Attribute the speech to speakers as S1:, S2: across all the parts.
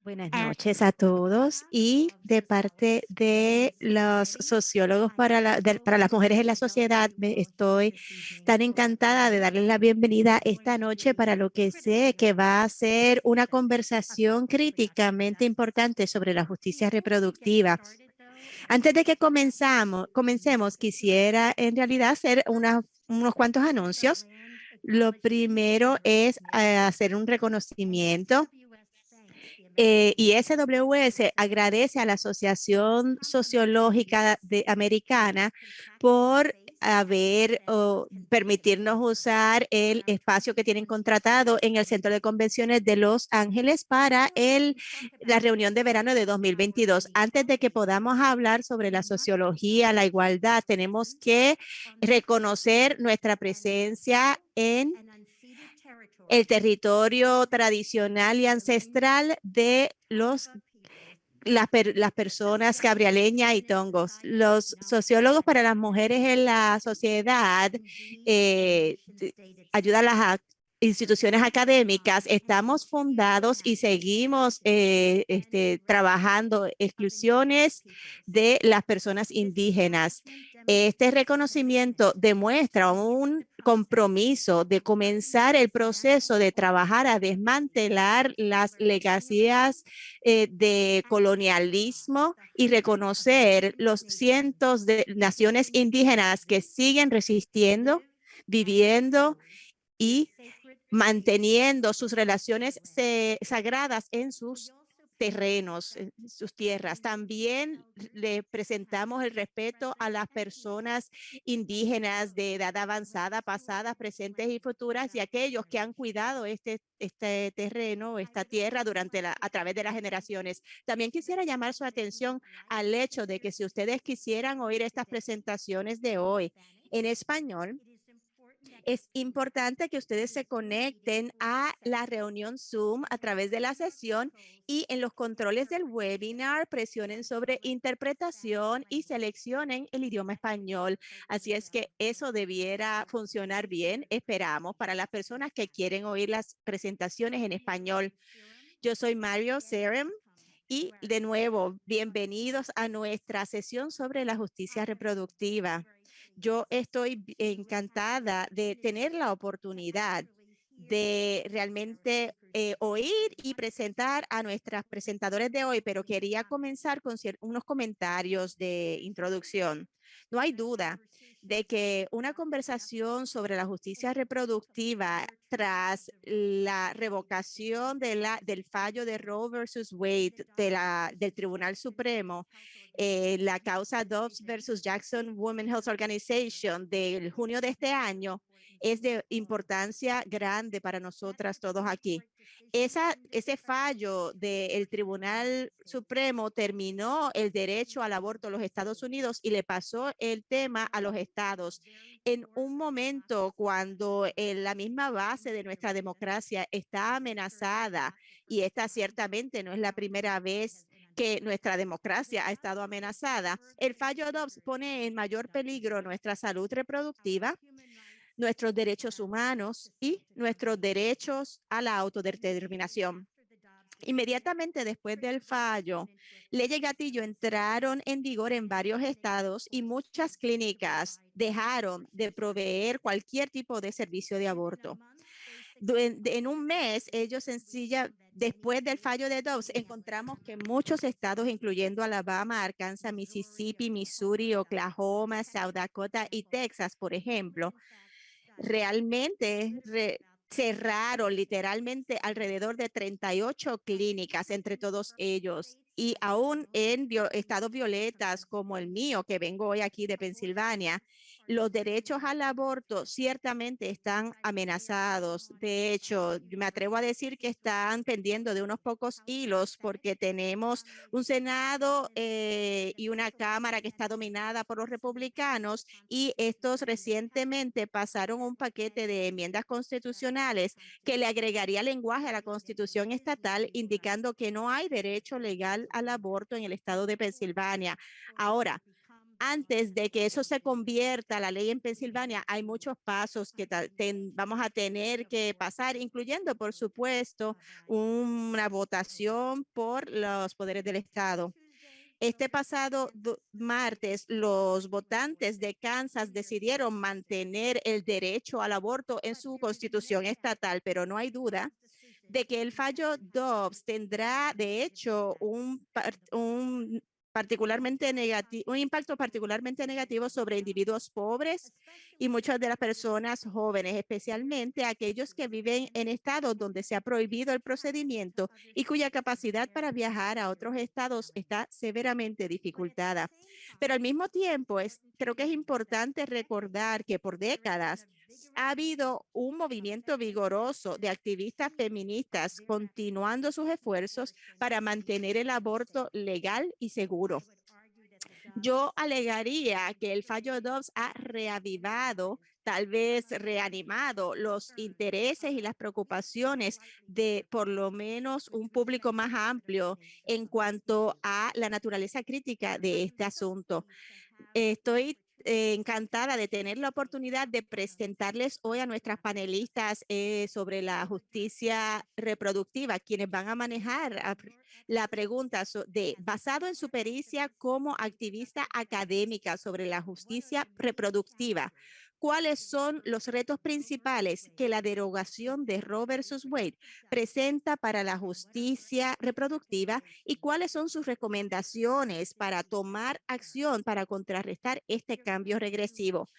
S1: Buenas
S2: And
S1: noches a todos y de parte de los sociólogos para las mujeres en la sociedad, estoy tan encantada de darles la bienvenida esta noche para lo que sé que va a ser una conversación críticamente importante sobre la justicia reproductiva. Antes de que comencemos, quisiera en realidad hacer unos cuantos anuncios. Lo primero es hacer un reconocimiento. Y SWS agradece a la Asociación Sociológica Americana por haber o permitirnos usar el espacio que tienen contratado en el Centro de Convenciones de Los Ángeles para la reunión de verano de 2022. Antes de que podamos hablar sobre la sociología, la igualdad, tenemos que reconocer nuestra presencia en el territorio tradicional y ancestral de las personas cabrialeñas y tongos. Los sociólogos para las mujeres en la sociedad ayudan a las instituciones académicas. Estamos fundados y seguimos trabajando exclusiones de las personas indígenas. Este reconocimiento demuestra un compromiso de comenzar el proceso de trabajar a desmantelar las legacías de colonialismo y reconocer los cientos de naciones indígenas que siguen resistiendo, viviendo y manteniendo sus relaciones sagradas en sus terrenos, en sus tierras. También le presentamos el respeto a las personas indígenas de edad avanzada, pasadas, presentes y futuras, y aquellos que han cuidado este terreno, esta tierra a través de las generaciones. También quisiera llamar su atención al hecho de que si ustedes quisieran oír estas presentaciones de hoy en español, es importante que ustedes se conecten a la reunión Zoom a través de la sesión y en los controles del webinar presionen sobre interpretación y seleccionen el idioma español. Así es que eso debiera funcionar bien, esperamos, para las personas que quieren oír las presentaciones en español. Yo soy Mario Serem. Y de nuevo, bienvenidos a nuestra sesión sobre la justicia reproductiva. Yo estoy encantada de tener la oportunidad de realmente oír y presentar a nuestras presentadores de hoy, pero quería comenzar con unos comentarios de introducción. No hay duda de que una conversación sobre la justicia reproductiva tras la revocación del fallo de Roe versus Wade del Tribunal Supremo, la causa Dobbs versus Jackson Women's Health Organization del junio de este año, es de importancia grande para nosotras todos aquí. Ese fallo del Tribunal Supremo terminó el derecho al aborto en los Estados Unidos y le pasó el tema a los estados en un momento cuando la misma base de nuestra democracia está amenazada, y esta ciertamente no es la primera vez que nuestra democracia ha estado amenazada. El fallo Dobbs pone en mayor peligro nuestra salud reproductiva, nuestros derechos humanos y nuestros derechos a la autodeterminación. Inmediatamente después del fallo, leyes gatillo entraron en vigor en varios estados y muchas clínicas dejaron de proveer cualquier tipo de servicio de aborto. En un mes, después del fallo de Dobbs, encontramos que muchos estados, incluyendo Alabama, Arkansas, Mississippi, Missouri, Oklahoma, South Dakota y Texas, por ejemplo, realmente cerraron literalmente alrededor de 38 clínicas entre todos ellos. Y aún en estados violetas como el mío, que vengo hoy aquí de Pensilvania, los derechos al aborto ciertamente están amenazados. De hecho, me atrevo a decir que están pendiendo de unos pocos hilos porque tenemos un Senado y una Cámara que está dominada por los republicanos, y estos recientemente pasaron un paquete de enmiendas constitucionales que le agregaría lenguaje a la Constitución estatal indicando que no hay derecho legal al aborto en el estado de Pensilvania. Ahora, antes de que eso se convierta a la ley en Pensilvania, hay muchos pasos que vamos a tener que pasar, incluyendo, por supuesto, una votación por los poderes del Estado. Este pasado martes, los votantes de Kansas decidieron mantener el derecho al aborto en su constitución estatal, pero no hay duda de que el fallo Dobbs tendrá, de hecho, un impacto particularmente negativo sobre individuos pobres y muchas de las personas jóvenes, especialmente aquellos que viven en estados donde se ha prohibido el procedimiento y cuya capacidad para viajar a otros estados está severamente dificultada. Pero al mismo tiempo, creo que es importante recordar que por décadas ha habido un movimiento vigoroso de activistas feministas continuando sus esfuerzos para mantener el aborto legal y seguro. Yo alegaría que el fallo Dobbs ha reavivado, tal vez reanimado los intereses y las preocupaciones de por lo menos un público más amplio en cuanto a la naturaleza crítica de este asunto. Estoy encantada de tener la oportunidad de presentarles hoy a nuestras panelistas sobre la justicia reproductiva, quienes van a manejar la pregunta basado en su pericia como activista académica sobre la justicia reproductiva. ¿Cuáles son los retos principales que la derogación de Roe versus Wade presenta para la justicia reproductiva y cuáles son sus recomendaciones para tomar acción para contrarrestar este cambio regresivo?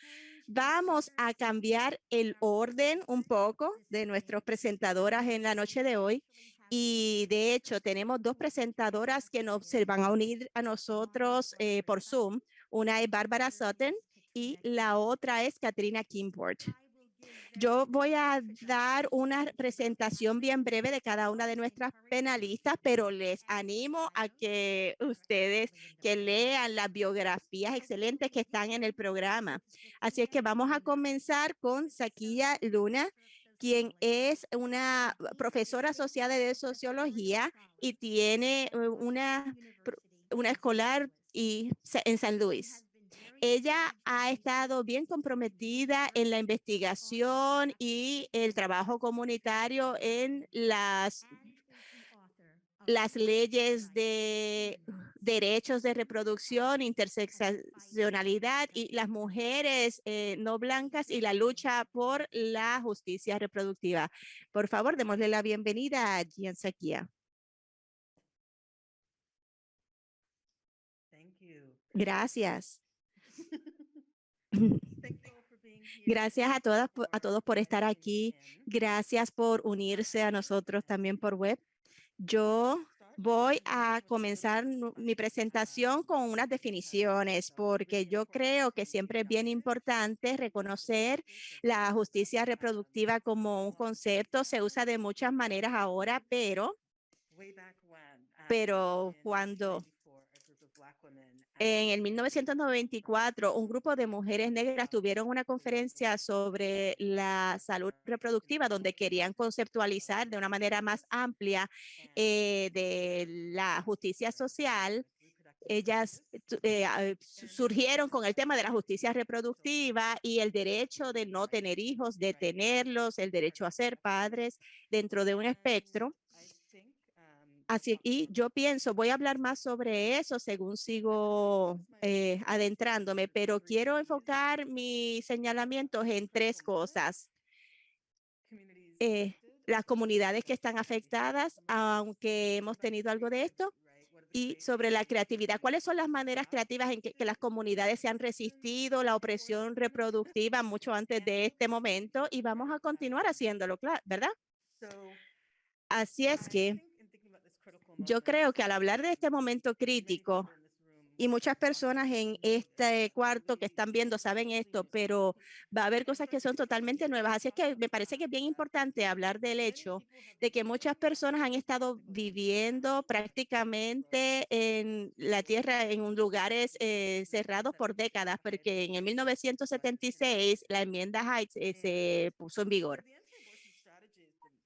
S1: Vamos a cambiar el orden un poco de nuestras presentadoras en la noche de hoy. Y de hecho, tenemos dos presentadoras que se van a unir a nosotros por Zoom. Una es Bárbara Sutton y la otra es Katrina Kimport. Yo voy a dar una presentación bien breve de cada una de nuestras panelistas, pero les animo a que ustedes que lean las biografías excelentes que están en el programa. Así es que vamos a comenzar con Zakiya Luna, quien es una profesora asociada de sociología y tiene una escolar en San Luis. Ella ha estado bien comprometida en la investigación y el trabajo comunitario en las leyes de derechos de reproducción, interseccionalidad y las mujeres no blancas y la lucha por la justicia reproductiva. Por favor, démosle la bienvenida a Gian Zakiya. Gracias. Gracias a todas, a todos por estar aquí. Gracias por unirse a nosotros también por web. Yo voy a comenzar mi presentación con unas definiciones, porque yo creo que siempre es bien importante reconocer la justicia reproductiva como un concepto. Se usa de muchas maneras ahora, pero cuando en el 1994, un grupo de mujeres negras tuvieron una conferencia sobre la salud reproductiva donde querían conceptualizar de una manera más amplia de la justicia social. Ellas surgieron con el tema de la justicia reproductiva y el derecho de no tener hijos, de tenerlos, el derecho a ser padres dentro de un espectro. Así, y yo pienso, voy a hablar más sobre eso según sigo adentrándome, pero quiero enfocar mis señalamientos en tres cosas. Las comunidades que están afectadas, aunque hemos tenido algo de esto, y sobre la creatividad. ¿Cuáles son las maneras creativas en que las comunidades se han resistido la opresión reproductiva mucho antes de este momento? Y vamos a continuar haciéndolo, ¿verdad? Así es que yo creo que al hablar de este momento crítico, y muchas personas en este cuarto que están viendo saben esto, pero va a haber cosas que son totalmente nuevas. Así es que me parece que es bien importante hablar del hecho de que muchas personas han estado viviendo prácticamente en la tierra, en lugares cerrados por décadas, porque en el 1976 la enmienda Heights se puso en vigor.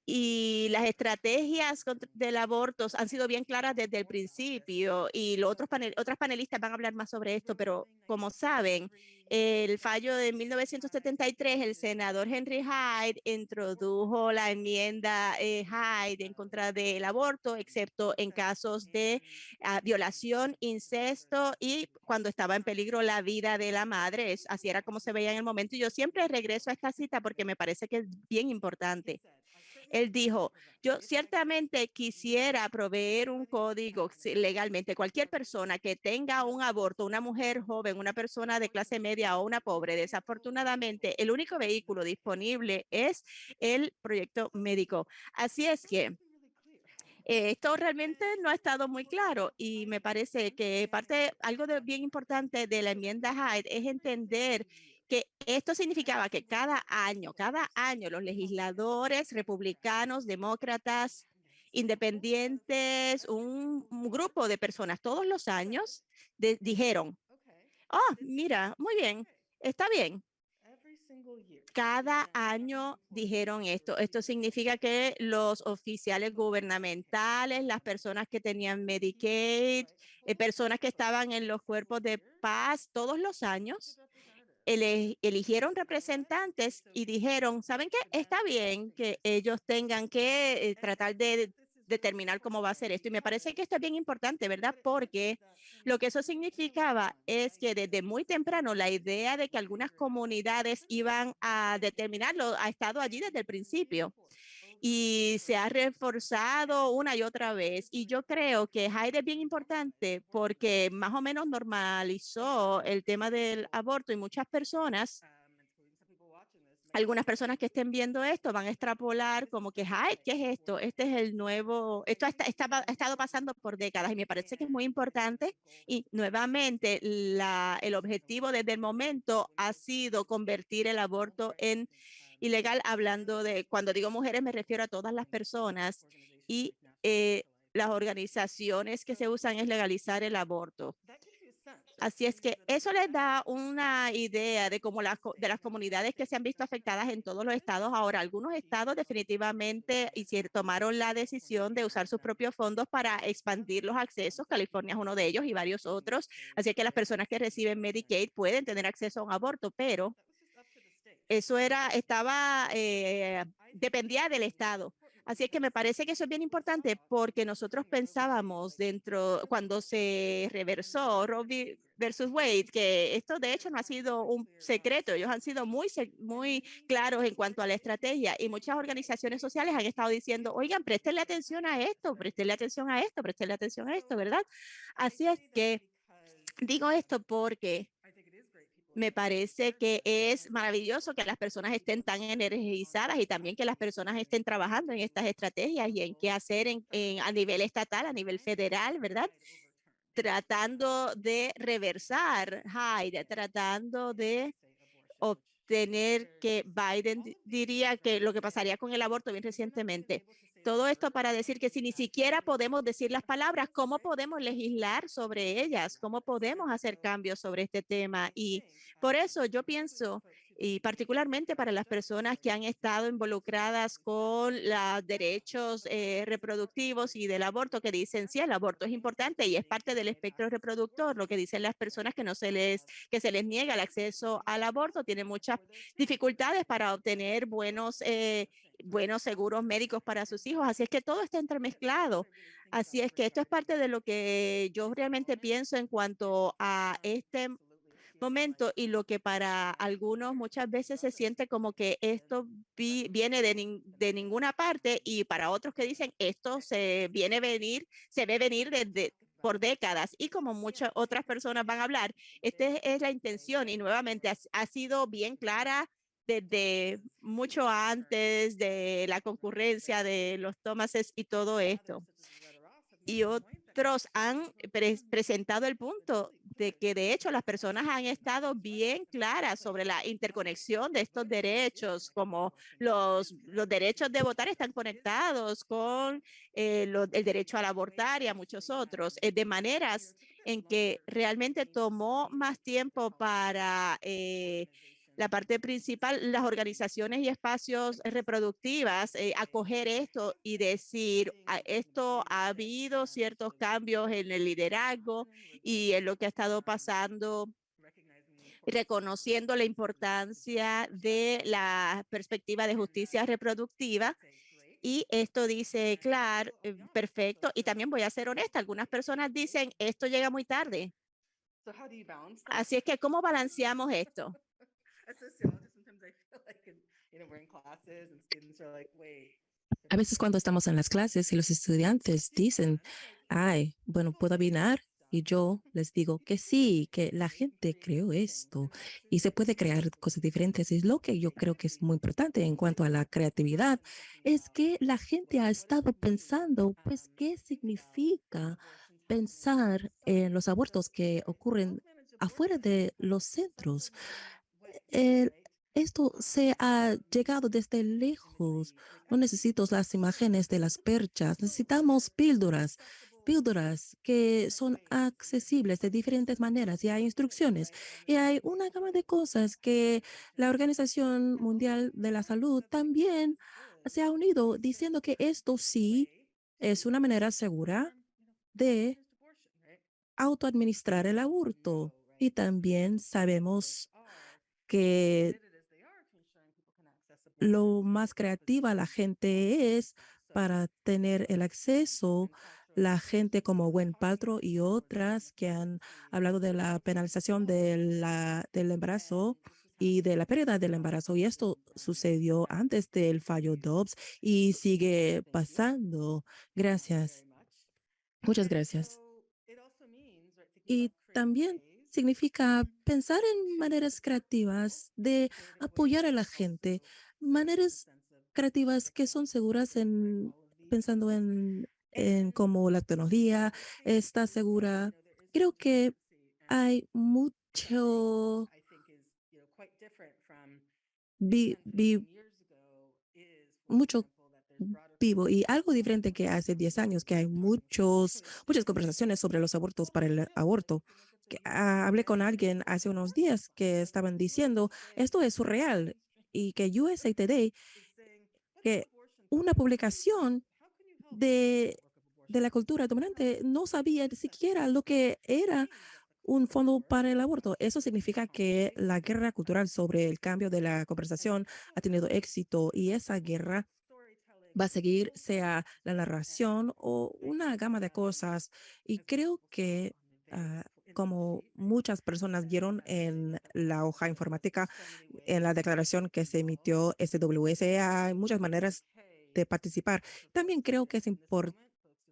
S1: Y las estrategias del aborto han sido bien claras desde el principio y los otras panelistas van a hablar más sobre esto, pero como saben, el fallo de 1973, el senador Henry Hyde introdujo la enmienda Hyde en contra del aborto, excepto en casos de violación, incesto y cuando estaba en peligro la vida de la madre. Así era como se veía en el momento. Y yo siempre regreso a esta cita porque me parece que es bien importante. Él dijo, yo ciertamente quisiera proveer un código legalmente. Cualquier persona que tenga un aborto, una mujer joven, una persona de clase media o una pobre, desafortunadamente, el único vehículo disponible es el proyecto médico. Así es que esto realmente no ha estado muy claro y me parece que algo bien importante de la enmienda Hyde es entender que esto significaba que cada año los legisladores republicanos, demócratas, independientes, un grupo de personas todos los años dijeron, oh, mira, muy bien, está bien, cada año dijeron esto. Esto significa que los oficiales gubernamentales, las personas que tenían Medicaid, personas que estaban en los cuerpos de paz todos los años, eligieron representantes y dijeron, ¿saben qué? Está bien que ellos tengan que tratar de determinar cómo va a ser esto. Y me parece que esto es bien importante, ¿verdad? Porque lo que eso significaba es que desde muy temprano la idea de que algunas comunidades iban a determinarlo ha estado allí desde el principio y se ha reforzado una y otra vez. Y yo creo que Hyde es bien importante porque más o menos normalizó el tema del aborto y muchas personas, algunas personas que estén viendo esto van a extrapolar como que, ay, ¿qué es esto? Este es el nuevo, esto ha estado pasando por décadas y me parece que es muy importante y nuevamente el objetivo desde el momento ha sido convertir el aborto en ilegal, hablando de, cuando digo mujeres me refiero a todas las personas y las organizaciones que se usan es legalizar el aborto. Así es que eso les da una idea de cómo de las comunidades que se han visto afectadas en todos los estados. Ahora, algunos estados definitivamente tomaron la decisión de usar sus propios fondos para expandir los accesos. California es uno de ellos y varios otros. Así que las personas que reciben Medicaid pueden tener acceso a un aborto, pero eso dependía del estado. Así es que me parece que eso es bien importante porque nosotros pensábamos cuando se reversó Roe versus Wade, que esto de hecho no ha sido un secreto, ellos han sido muy claros en cuanto a la estrategia y muchas organizaciones sociales han estado diciendo, oigan, préstenle atención a esto, préstenle atención a esto, préstenle atención a esto, ¿verdad? Así es que digo esto porque me parece que es maravilloso que las personas estén tan energizadas y también que las personas estén trabajando en estas estrategias y en qué hacer a nivel estatal, a nivel federal, ¿verdad? Tratando de reversar Hyde, tratando de obtener que Biden diría que lo que pasaría con el aborto bien recientemente. Todo esto para decir que si ni siquiera podemos decir las palabras, ¿cómo podemos legislar sobre ellas? ¿Cómo podemos hacer cambios sobre este tema? Y por eso yo pienso, y particularmente para las personas que han estado involucradas con los derechos reproductivos y del aborto, que dicen, sí, el aborto es importante y es parte del espectro reproductor, lo que dicen las personas que se les niega el acceso al aborto, tienen muchas dificultades para obtener buenos seguros médicos para sus hijos. Así es que todo está entremezclado. Así es que esto es parte de lo que yo realmente pienso en cuanto a este momento y lo que para algunos muchas veces se siente como que esto viene de ninguna parte y para otros que dicen esto se ve venir desde por décadas y como muchas otras personas van a hablar, esta es la intención y nuevamente ha sido bien clara desde mucho antes de la concurrencia de los Thomases y todo esto y otros han presentado el punto de que de hecho las personas han estado bien claras sobre la interconexión de estos derechos, como los derechos de votar están conectados con el derecho al abortar y a muchos otros, de maneras en que realmente tomó más tiempo para la parte principal, las organizaciones y espacios reproductivas, acoger esto y decir, esto ha habido ciertos cambios en el liderazgo y en lo que ha estado pasando, reconociendo la importancia de la perspectiva de justicia reproductiva. Y esto dice, claro, perfecto. Y también voy a ser honesta, algunas personas dicen, esto llega muy tarde. Así es que, ¿cómo balanceamos esto?
S2: A veces cuando estamos en las clases y los estudiantes dicen, ay, bueno, ¿puedo opinar? Y yo les digo que sí, que la gente creó esto y se puede crear cosas diferentes. Y lo que yo creo que es muy importante en cuanto a la creatividad es que la gente ha estado pensando, pues, ¿qué significa pensar en los abortos que ocurren afuera de los centros? el- Esto se ha llegado desde lejos. No necesito las imágenes de las perchas. Necesitamos píldoras que son accesibles de diferentes maneras y hay instrucciones. Y hay una gama de cosas que la Organización Mundial de la Salud también se ha unido diciendo que esto sí es una manera segura de autoadministrar el aborto. Y también sabemos que lo más creativa la gente es para tener el acceso. La gente como Gwen Paltrow y otras que han hablado de la penalización del embarazo y de la pérdida del embarazo. Y esto sucedió antes del fallo Dobbs y sigue pasando. Gracias. Muchas gracias. Y también significa pensar en maneras creativas de apoyar a la gente, maneras creativas que son seguras en pensando en cómo la tecnología está segura. Creo que hay vi- vi- mucho vivo y algo diferente que hace 10 años, que hay muchas conversaciones sobre los abortos para el aborto. Hablé con alguien hace unos días que estaban diciendo, esto es surreal y que USA Today, que una publicación de, de la cultura dominante no sabía ni siquiera lo que era un fondo para el aborto. Eso significa que la guerra cultural sobre el cambio de la conversación ha tenido éxito y esa guerra va a seguir, sea la narración o una gama de cosas. Y creo que, ah, como muchas personas vieron en la hoja informática, en la declaración que se emitió SWS, hay muchas maneras de participar. También creo que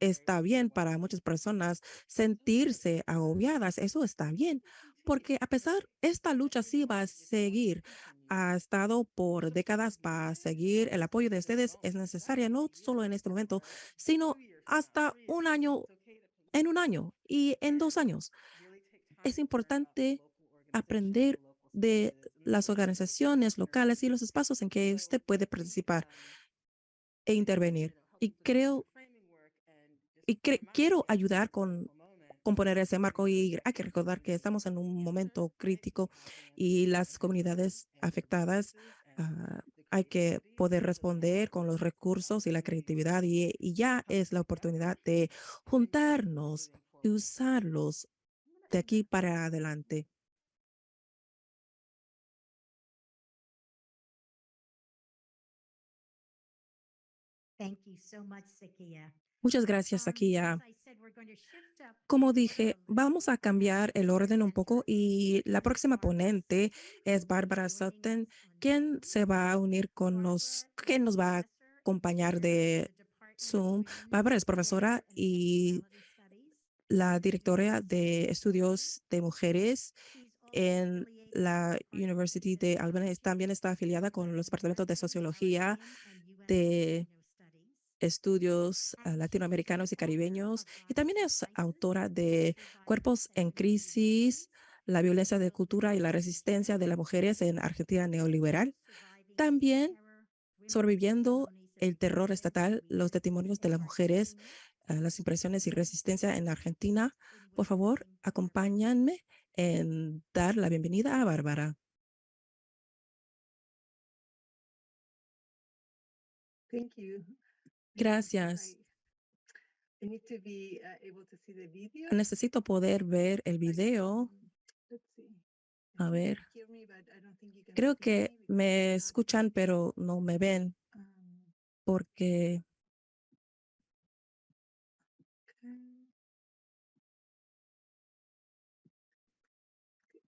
S2: está bien para muchas personas sentirse agobiadas. Eso está bien, porque a pesar, esta lucha sí va a seguir. Ha estado por décadas, para seguir. El apoyo de ustedes es necesaria, no solo en este momento, sino hasta en un año y en 2 años. Es importante aprender de las organizaciones locales y los espacios en que usted puede participar e intervenir. Quiero ayudar con componer ese marco y hay que recordar que estamos en un momento crítico y las comunidades afectadas, hay que poder responder con los recursos y la creatividad y ya es la oportunidad de juntarnos y usarlos de aquí para adelante. Muchas gracias, aquí ya. Como dije, vamos a cambiar el orden un poco y la próxima ponente es Bárbara Sutton, quien se va a unir quien nos va a acompañar de Zoom. Bárbara es profesora y la directora de estudios de mujeres en la University de Albany. También está afiliada con los departamentos de sociología, de estudios latinoamericanos y caribeños, y también es autora de Cuerpos en Crisis, la violencia de cultura y la resistencia de las mujeres en Argentina neoliberal. También sobreviviendo el terror estatal, los testimonios de las mujeres, las impresiones y resistencia en Argentina. Por favor, acompáñenme en dar la bienvenida a Bárbara.
S3: Thank you.
S2: Gracias.
S3: I need to be able to see the video.
S2: Necesito poder ver el video.
S3: Let's see.
S2: A
S3: You
S2: ver,
S3: can hear me, but I don't think you can
S2: creo
S3: see
S2: que
S3: me because
S2: me
S3: I'm not-
S2: escuchan, pero no me ven porque
S3: okay.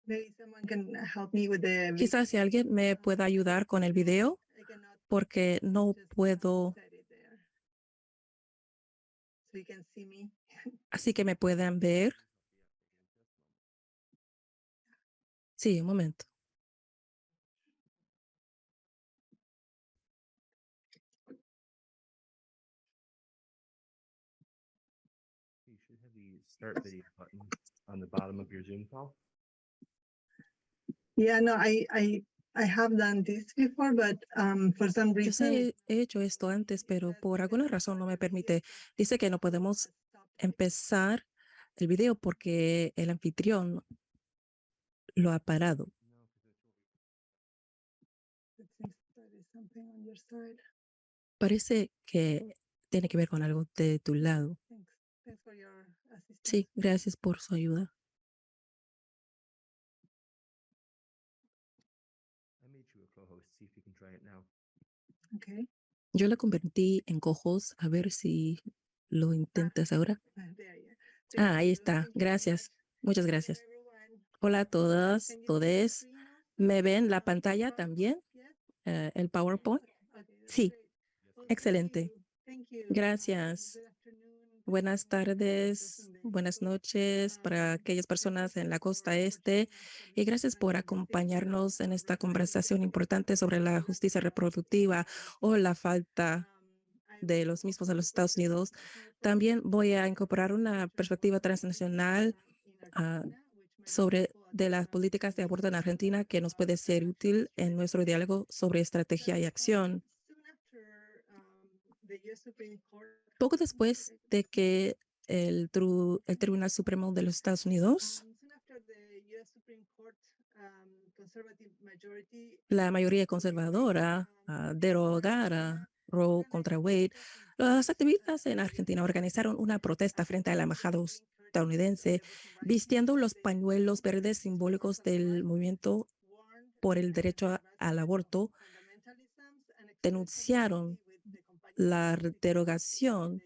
S3: Maybe someone can help me with the
S2: quizás si alguien me pueda ayudar con el video
S3: I cannot
S2: porque no
S3: just
S2: puedo,
S3: set it there. So you can see me.
S2: así que me puedan ver. Sí, un momento.
S4: You should have the start video button on the bottom of your Zoom call.
S3: Yeah, no, I have done this before, but for some
S2: Yo
S3: reason
S2: sé, he hecho esto antes, pero por alguna razón no me permite. Dice que no podemos empezar el video porque el anfitrión lo ha parado.
S3: it seems that is something on your side.
S2: Parece que tiene que ver con algo de tu lado.
S3: Thanks. Thanks for your assistance.
S2: Sí, gracias por su ayuda.
S4: I made you a co-host. See if you can try it now.
S3: Okay.
S2: Yo la convertí en cojos, a ver si lo intentas ahora.
S3: There you are.
S2: Ah, ahí
S3: you.
S2: está.
S3: Thank you very
S2: Gracias. Muchas
S3: much.
S2: gracias.
S3: Hello, everyone.
S2: Hola a todas,
S3: Can you see the
S2: todes.
S3: screen also?
S2: ¿Me ven la pantalla también?
S3: Yes?
S2: El PowerPoint.
S3: Okay, that's
S2: Sí,
S3: great. Well,
S2: excelente.
S3: Thank you.
S2: Gracias.
S3: Good afternoon.
S2: Buenas tardes, buenas noches para aquellas personas en la costa este y gracias por acompañarnos en esta conversación importante sobre la justicia reproductiva o la falta de los mismos en los Estados Unidos. También voy a incorporar una perspectiva transnacional sobre de las políticas de aborto en Argentina que nos puede ser útil en nuestro diálogo sobre estrategia y acción. Poco después de que el Tribunal Supremo de los Estados Unidos, la mayoría conservadora, derogara Roe contra Wade, los activistas en Argentina organizaron una protesta frente a la embajada estadounidense vistiendo los pañuelos verdes simbólicos del movimiento por el derecho al aborto. Denunciaron la derogación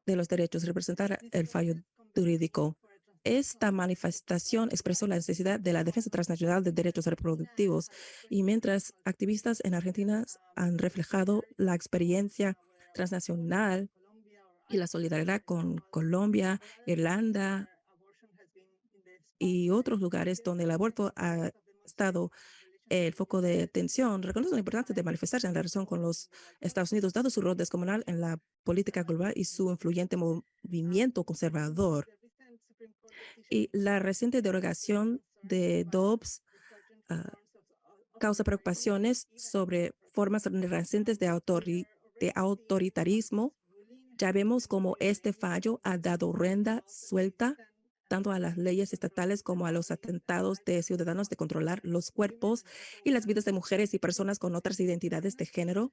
S2: de los derechos, representar el fallo jurídico. Esta manifestación expresó la necesidad de la defensa transnacional de derechos reproductivos y mientras activistas en Argentina han reflejado la experiencia transnacional y la solidaridad con Colombia, Irlanda y otros lugares donde el aborto ha estado el foco de atención, reconoce la importancia de manifestarse en la relación con los Estados Unidos, dado su rol descomunal en la política global y su influyente movimiento conservador. Y la reciente derogación de Dobbs causa preocupaciones sobre formas recientes de autoritarismo. Ya vemos cómo este fallo ha dado rienda suelta tanto a las leyes estatales como a los atentados de ciudadanos de controlar los cuerpos y las vidas de mujeres y personas con otras identidades de género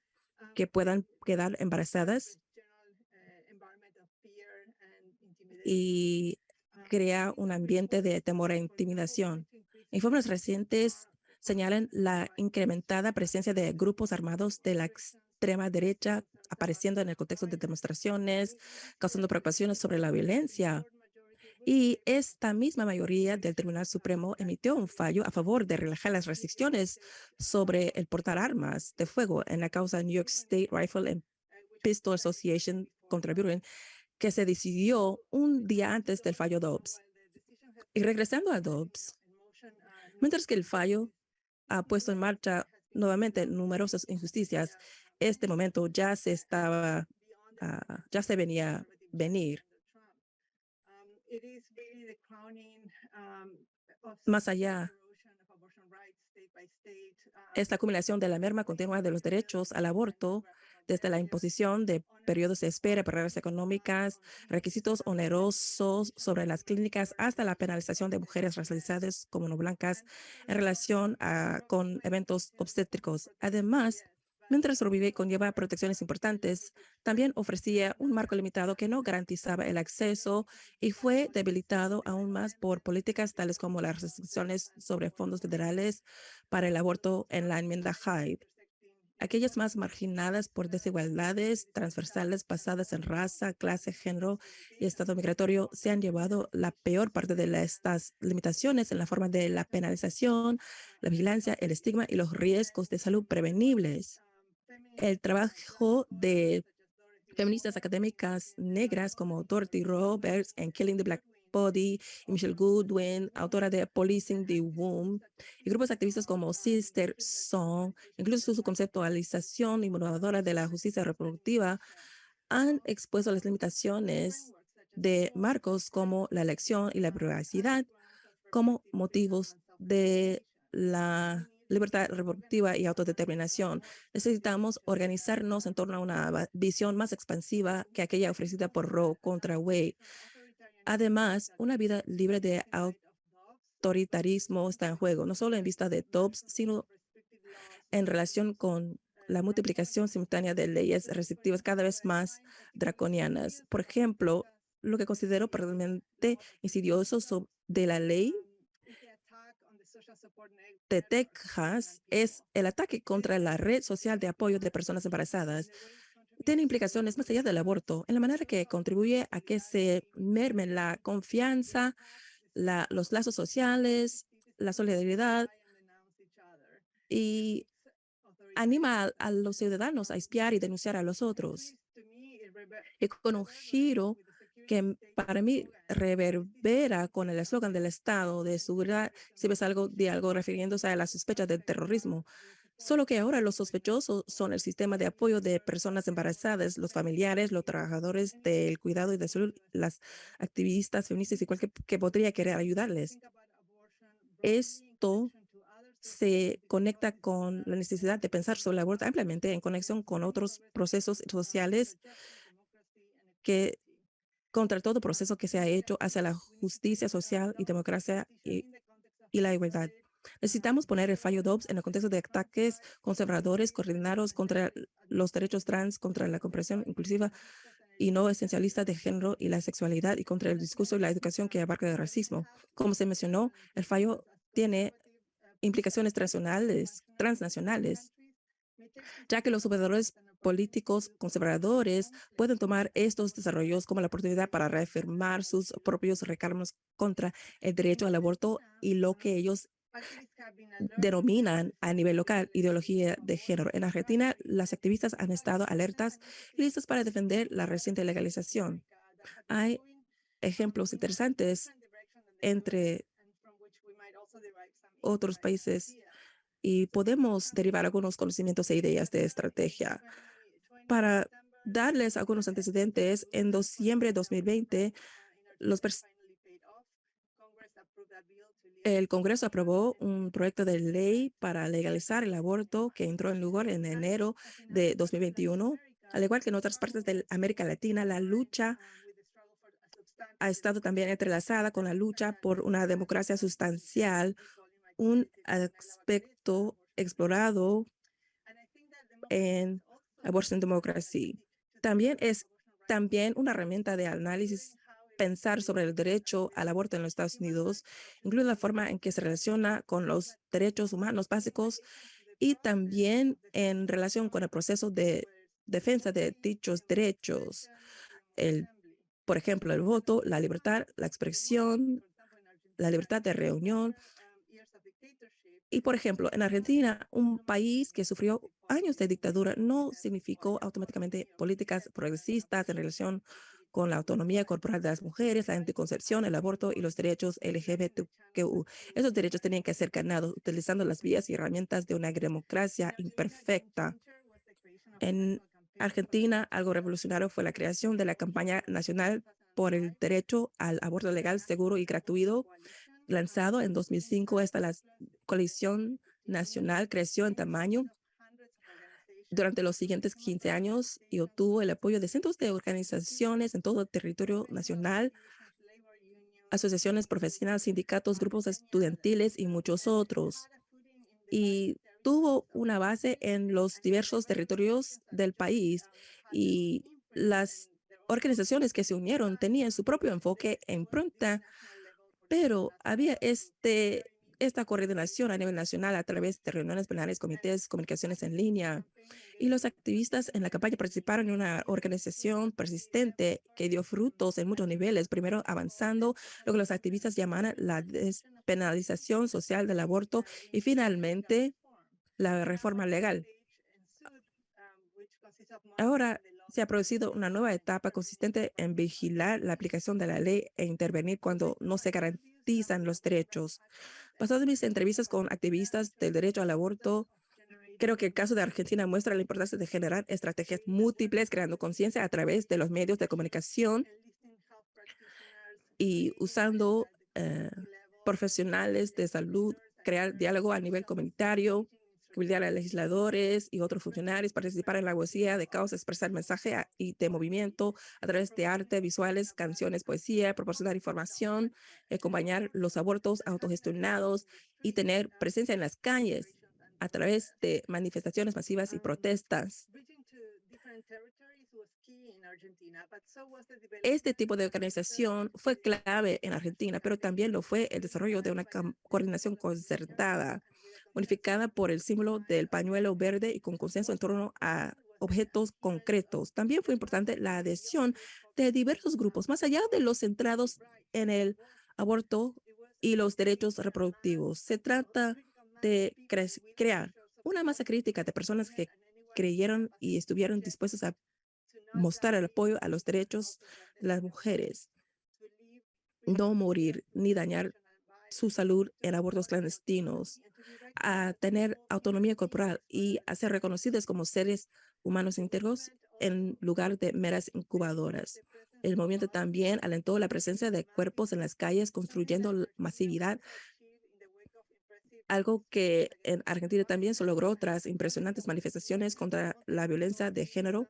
S2: que puedan quedar embarazadas y crea un ambiente de temor e intimidación. Informes recientes señalan la incrementada presencia de grupos armados de la extrema derecha apareciendo en el contexto de demostraciones, causando preocupaciones sobre la violencia. Y esta misma mayoría del Tribunal Supremo emitió un fallo a favor de relajar las restricciones sobre el portar armas de fuego en la causa New York State Rifle and Pistol Association contra Buren, que se decidió un día antes del fallo Dobbs. Y regresando a Dobbs, mientras que el fallo ha puesto en marcha nuevamente numerosas injusticias, este momento ya se venía venir. Más allá, es la acumulación de la merma continua de los derechos al aborto, desde la imposición de periodos de espera, barreras económicas, requisitos onerosos sobre las clínicas, hasta la penalización de mujeres racializadas como no blancas en relación con eventos obstétricos. Además, Mientras Roe v. conlleva protecciones importantes, también ofrecía un marco limitado que no garantizaba el acceso y fue debilitado aún más por políticas tales como las restricciones sobre fondos federales para el aborto en la enmienda Hyde. Aquellas más marginadas por desigualdades transversales basadas en raza, clase, género y estado migratorio se han llevado la peor parte de estas limitaciones en la forma de la penalización, la vigilancia, el estigma y los riesgos de salud prevenibles. El trabajo de feministas académicas negras como Dorothy Roberts en Killing the Black Body y Michelle Goodwin, autora de Policing the Womb, y grupos activistas como Sister Song, incluso su conceptualización innovadora de la justicia reproductiva, han expuesto las limitaciones de marcos como la elección y la privacidad como motivos de la libertad reproductiva y autodeterminación. Necesitamos organizarnos en torno a una visión más expansiva que aquella ofrecida por Roe contra Wade. Además, una vida libre de autoritarismo está en juego, no solo en vista de Dobbs, sino en relación con la multiplicación simultánea de leyes restrictivas cada vez más draconianas. Por ejemplo, lo que considero particularmente insidioso de la ley de Texas es el ataque contra la red social de apoyo de personas embarazadas. Tiene implicaciones más allá del aborto, en la manera que contribuye a que se merme la confianza, los lazos sociales, la solidaridad y anima a los ciudadanos a espiar y denunciar a los otros. Y con un giro que para mí reverbera con el eslogan del Estado de seguridad, si ves algo de algo refiriéndose a la sospecha de terrorismo. Solo que ahora los sospechosos son el sistema de apoyo de personas embarazadas, los familiares, los trabajadores del cuidado y de salud, las activistas feministas y cualquier que podría querer ayudarles. Esto se conecta con la necesidad de pensar sobre el aborto ampliamente en conexión con otros procesos sociales que contra todo proceso que se ha hecho hacia la justicia social y democracia y la igualdad. Necesitamos poner el fallo Dobbs en el contexto de ataques conservadores coordinados contra los derechos trans, contra la comprensión inclusiva y no esencialista de género y la sexualidad y contra el discurso y la educación que abarca el racismo. Como se mencionó, el fallo tiene implicaciones transnacionales, ya que los operadores políticos conservadores pueden tomar estos desarrollos como la oportunidad para reafirmar sus propios reclamos contra el derecho al aborto y lo que ellos denominan a nivel local ideología de género. En Argentina, las activistas han estado alertas y listas para defender la reciente legalización. Hay ejemplos interesantes entre otros países y podemos derivar algunos conocimientos e ideas de estrategia. Para darles algunos antecedentes, en diciembre de 2020, el Congreso aprobó un proyecto de ley para legalizar el aborto que entró en vigor en enero de 2021. Al igual que en otras partes de América Latina, la lucha ha estado también entrelazada con la lucha por una democracia sustancial, un aspecto explorado en Abortion Democracy. También es una herramienta de análisis pensar sobre el derecho al aborto en los Estados Unidos, incluye la forma en que se relaciona con los derechos humanos básicos y también en relación con el proceso de defensa de dichos derechos. Por ejemplo, el voto, la libertad, la expresión, la libertad de reunión. Y, por ejemplo, en Argentina, un país que sufrió años de dictadura no significó automáticamente políticas progresistas en relación con la autonomía corporal de las mujeres, la anticoncepción, el aborto y los derechos LGBTQ. Esos derechos tenían que ser ganados utilizando las vías y herramientas de una democracia imperfecta. En Argentina, algo revolucionario fue la creación de la campaña nacional por el derecho al aborto legal, seguro y gratuito. Lanzado en 2005, la coalición nacional creció en tamaño durante los siguientes 15 años y obtuvo el apoyo de cientos de organizaciones en todo el territorio nacional, asociaciones profesionales, sindicatos, grupos estudiantiles y muchos otros. Y tuvo una base en los diversos territorios del país y las organizaciones que se unieron tenían su propio enfoque e impronta, pero había esta coordinación a nivel nacional a través de reuniones plenarias, comités, comunicaciones en línea. Y los activistas en la campaña participaron en una organización persistente que dio frutos en muchos niveles, primero avanzando lo que los activistas llaman la despenalización social del aborto y finalmente la reforma legal. Ahora se ha producido una nueva etapa consistente en vigilar la aplicación de la ley e intervenir cuando no se garantizan los derechos. Basado en mis entrevistas con activistas del derecho al aborto, creo que el caso de Argentina muestra la importancia de generar estrategias múltiples, creando conciencia a través de los medios de comunicación y usando profesionales de salud, crear diálogo a nivel comunitario, movilizar a legisladores y otros funcionarios, participar en la abogacía de causas, expresar mensaje y de movimiento a través de arte, visuales, canciones, poesía, proporcionar información, acompañar los abortos autogestionados y tener presencia en las calles a través de manifestaciones masivas y protestas. Este tipo de organización fue clave en Argentina, pero también lo fue el desarrollo de una coordinación concertada, unificada por el símbolo del pañuelo verde y con consenso en torno a objetos concretos. También fue importante la adhesión de diversos grupos, más allá de los centrados en el aborto y los derechos reproductivos. Se trata de crear una masa crítica de personas que creyeron y estuvieron dispuestos a mostrar el apoyo a los derechos de las mujeres, no morir ni dañar su salud en abortos clandestinos, a tener autonomía corporal y a ser reconocidas como seres humanos íntegros en lugar de meras incubadoras. El movimiento también alentó la presencia de cuerpos en las calles, construyendo masividad, algo que en Argentina también se logró tras impresionantes manifestaciones contra la violencia de género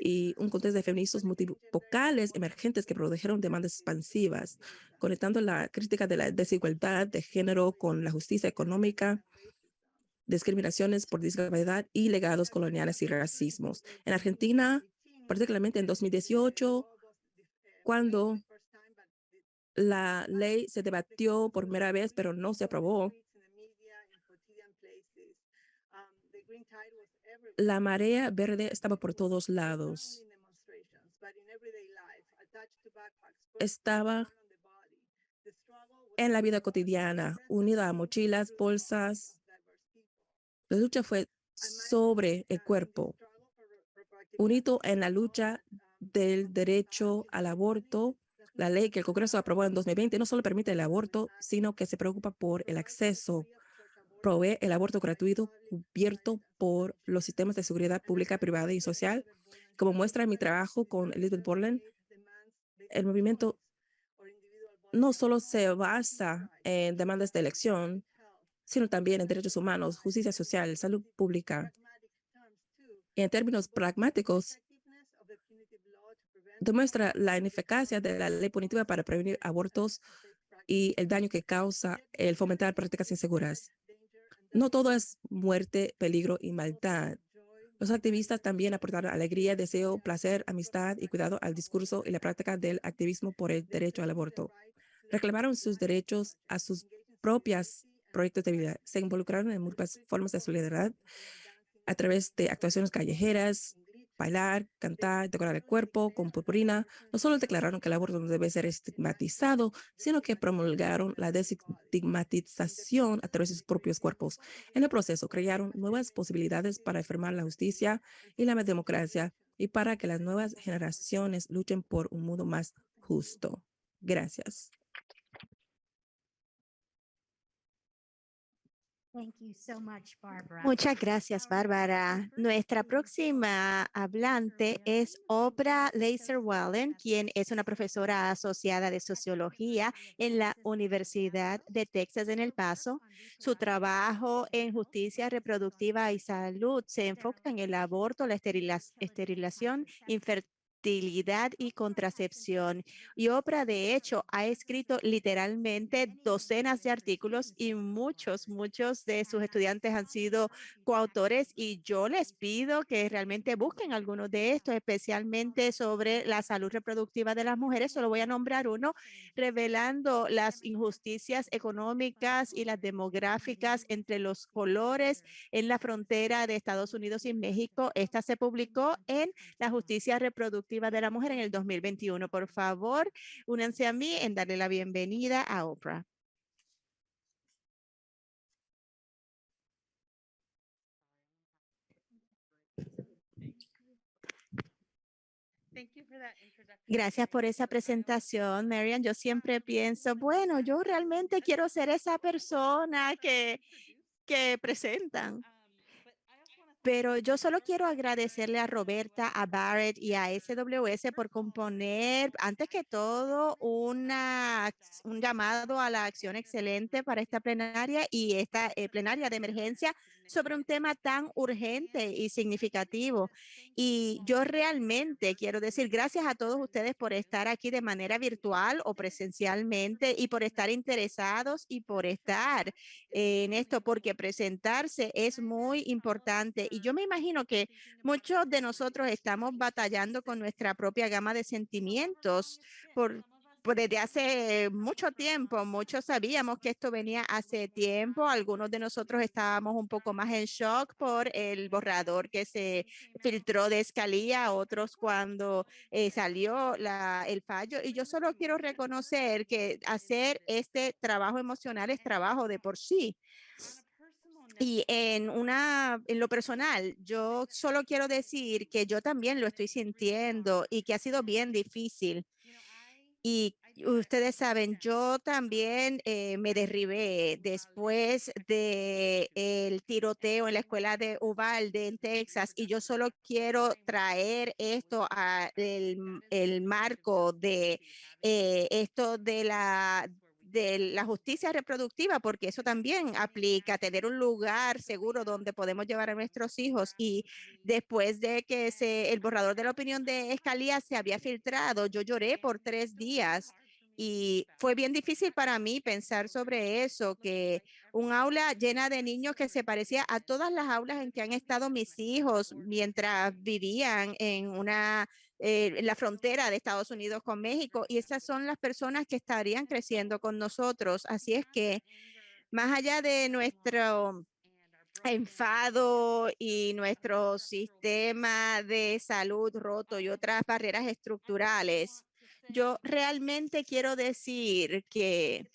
S2: y un contexto de feminismos multipocales emergentes que produjeron demandas expansivas, conectando la crítica de la desigualdad de género con la justicia económica, discriminaciones por discapacidad y legados coloniales y racismos. En Argentina, particularmente en 2018, cuando la ley se debatió por primera vez, pero no se aprobó, la marea verde estaba por todos lados. Estaba en la vida cotidiana, unida a mochilas, bolsas. La lucha fue sobre el cuerpo, unido en la lucha del derecho al aborto. La ley que el Congreso aprobó en 2020 no solo permite el aborto, sino que se preocupa por el acceso, provee el aborto gratuito cubierto por los sistemas de seguridad pública, privada y social. Como muestra mi trabajo con Elizabeth Borland, el movimiento no solo se basa en demandas de elección, sino también en derechos humanos, justicia social, salud pública. En términos pragmáticos, demuestra la ineficacia de la ley punitiva para prevenir abortos y el daño que causa el fomentar prácticas inseguras. No todo es muerte, peligro y maldad. Los activistas también aportaron alegría, deseo, placer, amistad y cuidado al discurso y la práctica del activismo por el derecho al aborto. Reclamaron sus derechos a sus propios proyectos de vida. Se involucraron en múltiples formas de solidaridad a través de actuaciones callejeras, bailar, cantar, decorar el cuerpo con purpurina. No solo declararon que el aborto no debe ser estigmatizado, sino que promulgaron la desestigmatización a través de sus propios cuerpos. En el proceso, crearon nuevas posibilidades para afirmar la justicia y la democracia y para que las nuevas generaciones luchen por un mundo más justo. Gracias.
S1: Muchas gracias, Bárbara. Nuestra próxima hablante es Oprah Laser-Wallen, quien es una profesora asociada de sociología en la Universidad de Texas en El Paso. Su trabajo en justicia reproductiva y salud se enfoca en el aborto, la esterilización, fertilidad y contracepción. Y Oprah, de hecho, ha escrito literalmente docenas de artículos y muchos de sus estudiantes han sido coautores y yo les pido que realmente busquen algunos de estos, especialmente sobre la salud reproductiva de las mujeres. Solo voy a nombrar uno, revelando las injusticias económicas y las demográficas entre los colores en la frontera de Estados Unidos y México. Esta se publicó en la justicia reproductiva de la mujer en el 2021. Por favor, únanse a mí en darle la bienvenida a Oprah. Gracias por esa presentación, Marian. Yo siempre pienso, bueno, yo realmente quiero ser esa persona que presentan. Pero yo solo quiero agradecerle a Roberta, a Barrett y a SWS por componer, antes que todo, un llamado a la acción excelente para esta plenaria y esta plenaria de emergencia sobre un tema tan urgente y significativo. Y yo realmente quiero decir gracias a todos ustedes por estar aquí de manera virtual o presencialmente y por estar interesados y por estar en esto, porque presentarse es muy importante. Y yo me imagino que muchos de nosotros estamos batallando con nuestra propia gama de sentimientos desde hace mucho tiempo. Muchos sabíamos que esto venía hace tiempo. Algunos de nosotros estábamos un poco más en shock por el borrador que se filtró de Scalia, otros cuando salió el fallo. Y yo solo quiero reconocer que hacer este trabajo emocional es trabajo de por sí. Y en lo personal, yo solo quiero decir que yo también lo estoy sintiendo y que ha sido bien difícil. Y ustedes saben, yo también me derribé después de el tiroteo en la escuela de Uvalde en Texas, y yo solo quiero traer esto a el marco de esto de la justicia reproductiva, porque eso también aplica tener un lugar seguro donde podemos llevar a nuestros hijos. Y después de que el borrador de la opinión de Scalia se había filtrado, yo lloré por 3 días y fue bien difícil para mí pensar sobre eso, que un aula llena de niños que se parecía a todas las aulas en que han estado mis hijos mientras vivían en la frontera de Estados Unidos con México, y esas son las personas que estarían creciendo con nosotros. Así es que más allá de nuestro enfado y nuestro sistema de salud roto y otras barreras estructurales, yo realmente quiero decir que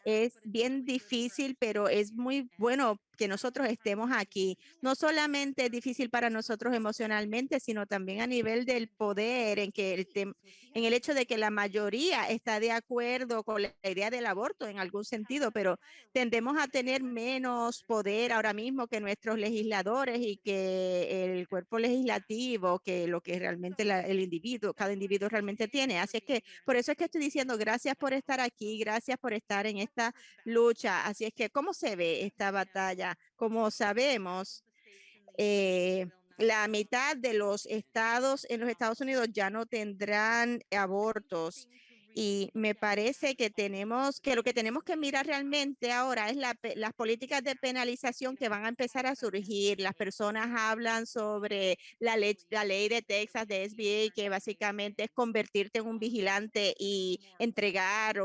S1: es bien difícil, pero es muy bueno que nosotros estemos aquí. No solamente es difícil para nosotros emocionalmente, sino también a nivel del poder, en el hecho de que la mayoría está de acuerdo con la idea del aborto en algún sentido, pero tendemos a tener menos poder ahora mismo que nuestros legisladores y que el cuerpo legislativo, que lo que realmente el individuo, cada individuo realmente tiene. Así es que por eso es que estoy diciendo gracias por estar aquí, gracias por estar en esta lucha. Así es que, ¿cómo se ve esta batalla? Como sabemos, la mitad de los estados en los Estados Unidos ya no tendrán abortos. Y me parece que lo que tenemos que mirar realmente ahora es las políticas de penalización que van a empezar a surgir. Las personas hablan sobre la ley de Texas de SBA, que básicamente es convertirte en un vigilante y entregar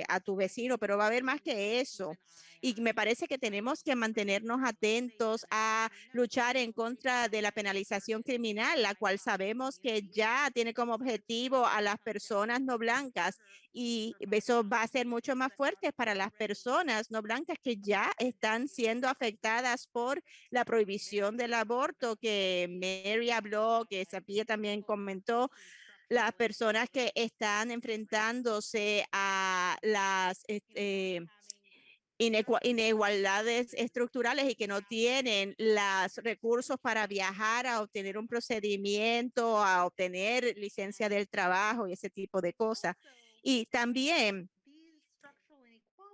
S1: a tu vecino, pero va a haber más que eso. Y me parece que tenemos que mantenernos atentos a luchar en contra de la penalización criminal, la cual sabemos que ya tiene como objetivo a las personas no blancas, y eso va a ser mucho más fuerte para las personas no blancas que ya están siendo afectadas por la prohibición del aborto, que Mary habló, que Sapia también comentó. Las personas que están enfrentándose a las inigualdades estructurales y que no tienen los recursos para viajar a obtener un procedimiento, a obtener licencia del trabajo y ese tipo de cosas. Y también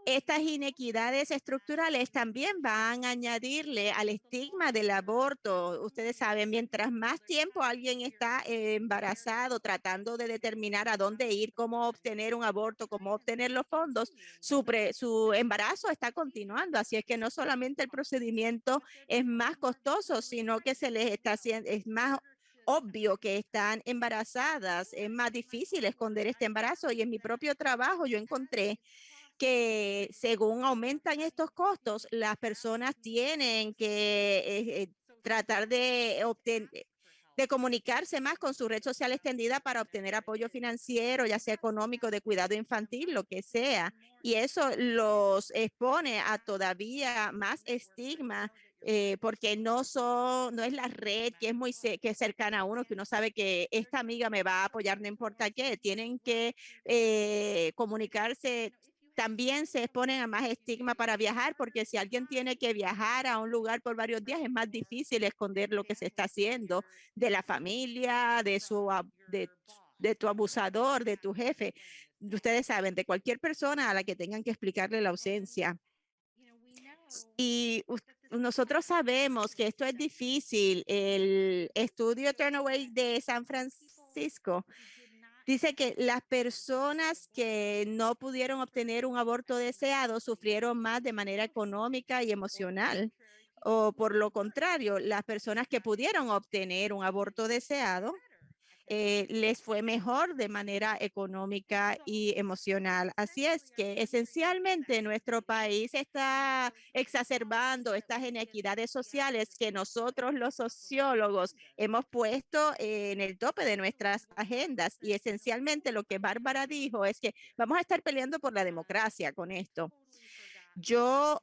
S1: Estas inequidades estructurales también van a añadirle al estigma del aborto. Ustedes saben, mientras más tiempo alguien está embarazado tratando de determinar a dónde ir, cómo obtener un aborto, cómo obtener los fondos, su embarazo está continuando. Así es que no solamente el procedimiento es más costoso, sino que se les está haciendo, es más obvio que están embarazadas, es más difícil esconder este embarazo. Y en mi propio trabajo yo encontré que según aumentan estos costos, las personas tienen que tratar de comunicarse más con su red social extendida para obtener apoyo financiero, ya sea económico, de cuidado infantil, lo que sea. Y eso los expone a todavía más estigma, porque no es la red que es que es cercana a uno, que uno sabe que esta amiga me va a apoyar, no importa qué. Tienen que comunicarse. También se exponen a más estigma para viajar, porque si alguien tiene que viajar a un lugar por varios días, es más difícil esconder lo que se está haciendo de la familia, de tu abusador, de tu jefe. Ustedes saben, de cualquier persona a la que tengan que explicarle la ausencia. Y nosotros sabemos que esto es difícil. El estudio Turnaway de San Francisco dice que las personas que no pudieron obtener un aborto deseado sufrieron más de manera económica y emocional. O por lo contrario, las personas que pudieron obtener un aborto deseado les fue mejor de manera económica y emocional. Así es que esencialmente nuestro país está exacerbando estas inequidades sociales que nosotros los sociólogos hemos puesto en el tope de nuestras agendas. Y esencialmente lo que Bárbara dijo es que vamos a estar peleando por la democracia con esto. Yo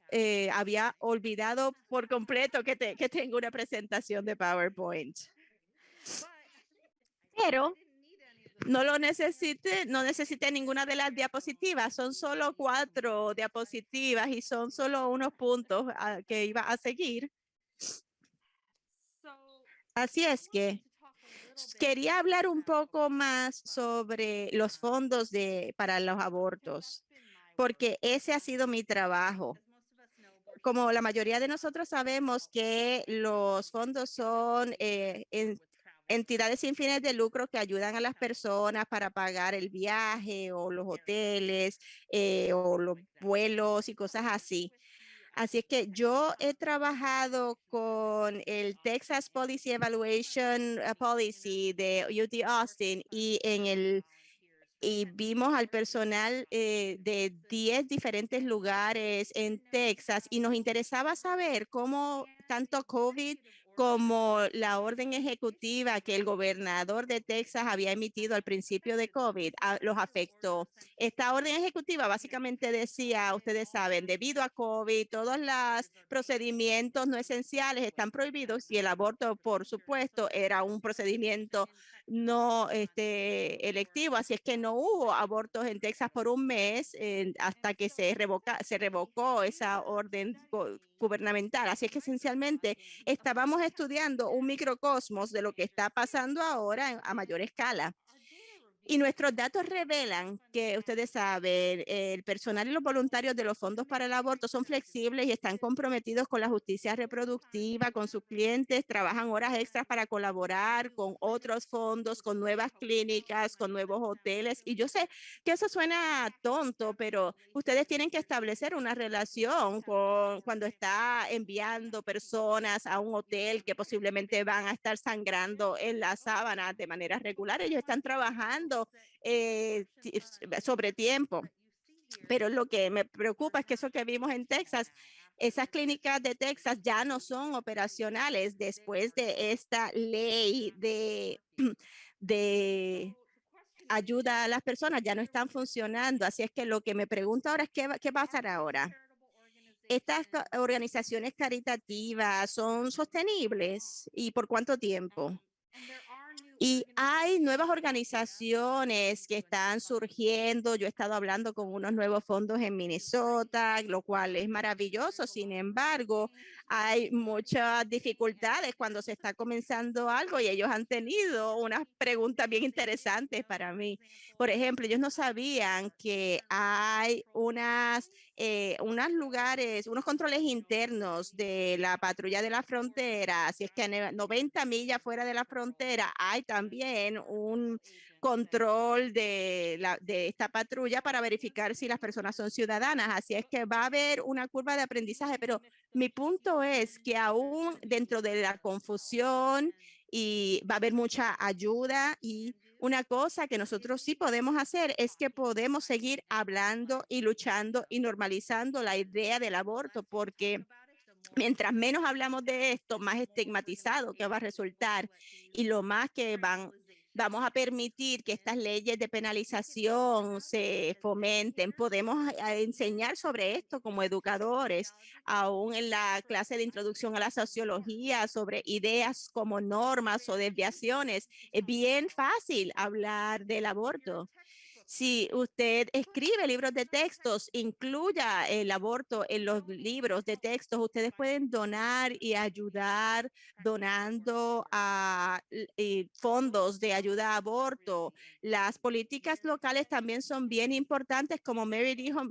S1: había olvidado por completo que tengo una presentación de PowerPoint. Pero no necesité ninguna de las diapositivas, son solo 4 diapositivas y son solo unos puntos que iba a seguir. Así es que quería hablar un poco más sobre los fondos para los abortos, porque ese ha sido mi trabajo. Como la mayoría de nosotros sabemos que los fondos son entidades sin fines de lucro que ayudan a las personas para pagar el viaje o los hoteles o los vuelos y cosas así. Así es que yo he trabajado con el Texas Policy Evaluation Policy de UT Austin y vimos al personal de 10 diferentes lugares en Texas y nos interesaba saber cómo tanto COVID como la orden ejecutiva que el gobernador de Texas había emitido al principio de COVID los afectó. Esta orden ejecutiva básicamente decía, ustedes saben, debido a COVID, todos los procedimientos no esenciales están prohibidos y el aborto, por supuesto, era un procedimiento no electivo, así es que no hubo abortos en Texas por un mes hasta que se revocó esa orden gubernamental. Así es que esencialmente estábamos estudiando un microcosmos de lo que está pasando ahora a mayor escala. Y nuestros datos revelan que ustedes saben, el personal y los voluntarios de los fondos para el aborto son flexibles y están comprometidos con la justicia reproductiva, con sus clientes, trabajan horas extras para colaborar con otros fondos, con nuevas clínicas, con nuevos hoteles. Y yo sé que eso suena tonto, pero ustedes tienen que establecer una relación cuando está enviando personas a un hotel que posiblemente van a estar sangrando en las sábanas de manera regular. Ellos están trabajando sobre tiempo. Pero lo que me preocupa es que eso que vimos en Texas, esas clínicas de Texas ya no son operacionales después de esta ley de ayuda a las personas, ya no están funcionando. Así es que lo que me pregunto ahora es qué va a pasar ahora. ¿Estas organizaciones caritativas son sostenibles y por cuánto tiempo? Y hay nuevas organizaciones que están surgiendo. Yo he estado hablando con unos nuevos fondos en Minnesota, lo cual es maravilloso. Sin embargo, hay muchas dificultades cuando se está comenzando algo y ellos han tenido unas preguntas bien interesantes para mí. Por ejemplo, ellos no sabían que hay unos lugares, unos controles internos de la patrulla de la frontera, así es que a 90 millas fuera de la frontera hay también un control de esta patrulla para verificar si las personas son ciudadanas, así es que va a haber una curva de aprendizaje, pero mi punto es que aún dentro de la confusión y va a haber mucha ayuda y una cosa que nosotros sí podemos hacer es que podemos seguir hablando y luchando y normalizando la idea del aborto, porque mientras menos hablamos de esto, más estigmatizado que va a resultar y lo más que vamos a permitir que estas leyes de penalización se fomenten. Podemos enseñar sobre esto como educadores, aún en la clase de introducción a la sociología, sobre ideas como normas o desviaciones. Es bien fácil hablar del aborto. Si usted escribe libros de textos, incluya el aborto en los libros de textos. Ustedes pueden donar y ayudar donando a fondos de ayuda a aborto. Las políticas locales también son bien importantes, como Mary dijo.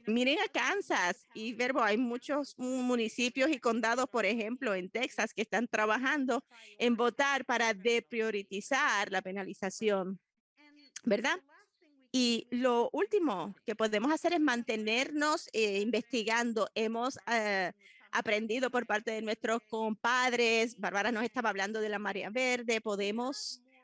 S1: Miren a Kansas y Verbo, hay muchos municipios y condados, por ejemplo, en Texas, que están trabajando en votar para depriorizar la penalización, ¿verdad? Y lo último que podemos hacer es mantenernos investigando. Hemos aprendido por parte de nuestros compadres. Bárbara nos estaba hablando de la marea verde.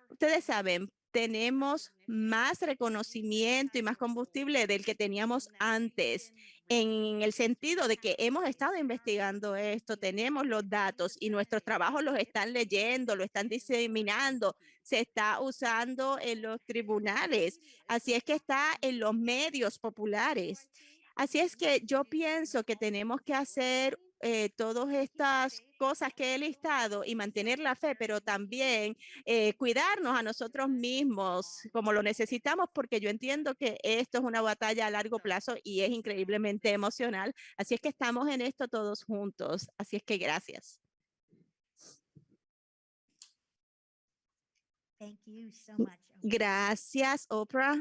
S1: Ustedes saben, tenemos más reconocimiento y más combustible del que teníamos antes, en el sentido de que hemos estado investigando esto, tenemos los datos y nuestros trabajos los están leyendo, lo están diseminando, se está usando en los tribunales, así es que está en los medios populares. Así es que yo pienso que tenemos que hacer todas estas cosas que he listado y mantener la fe, pero también cuidarnos a nosotros mismos como lo necesitamos, porque yo entiendo que esto es una batalla a largo plazo y es increíblemente emocional. Así es que estamos en esto todos juntos. Así es que gracias. Gracias, Oprah.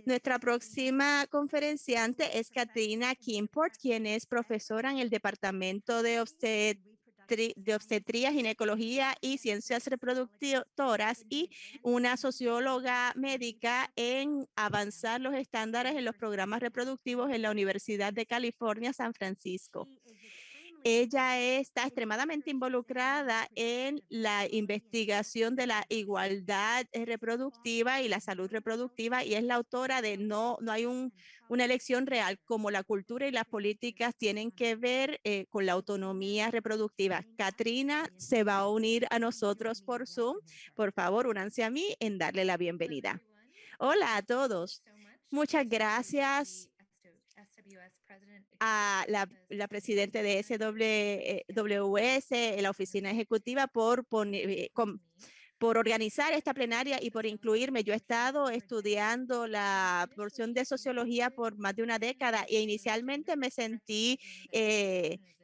S1: Nuestra próxima conferenciante es Katrina Kimport, quien es profesora en el Departamento de Obstetría, Ginecología y Ciencias Reproductoras y una socióloga médica en avanzar los estándares en los programas reproductivos en la Universidad de California, San Francisco. Ella está extremadamente involucrada en la investigación de la igualdad reproductiva y la salud reproductiva y es la autora de No hay una elección real, como la cultura y las políticas tienen que ver con la autonomía reproductiva. Katrina se va a unir a nosotros por Zoom. Por favor, únanse a mí en darle la bienvenida. Hola a todos. Muchas gracias a la presidenta de SWS, la oficina ejecutiva, por organizar esta plenaria y por incluirme. Yo he estado estudiando la porción de sociología por más de una década e inicialmente me sentí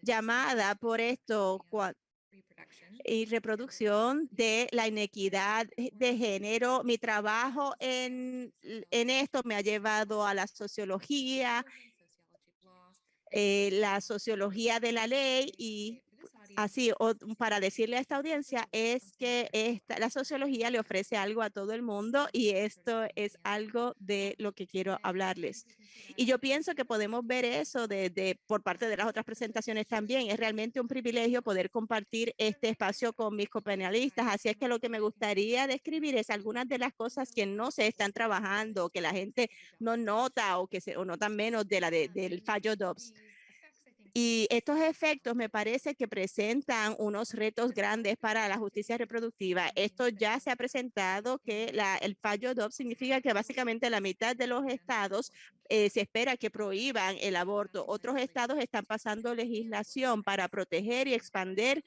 S1: llamada por esto y reproducción de la inequidad de género. Mi trabajo en esto me ha llevado a la sociología de la ley y así, para decirle a esta audiencia, es que la sociología le ofrece algo a todo el mundo y esto es algo de lo que quiero hablarles. Y yo pienso que podemos ver eso por parte de las otras presentaciones también. Es realmente un privilegio poder compartir este espacio con mis copanelistas. Así es que lo que me gustaría describir es algunas de las cosas que no se están trabajando, que la gente no nota o notan menos del fallo Dobbs. Y estos efectos me parece que presentan unos retos grandes para la justicia reproductiva. Esto ya se ha presentado que el fallo Dobbs significa que básicamente la mitad de los estados se espera que prohíban el aborto. Otros estados están pasando legislación para proteger y expandir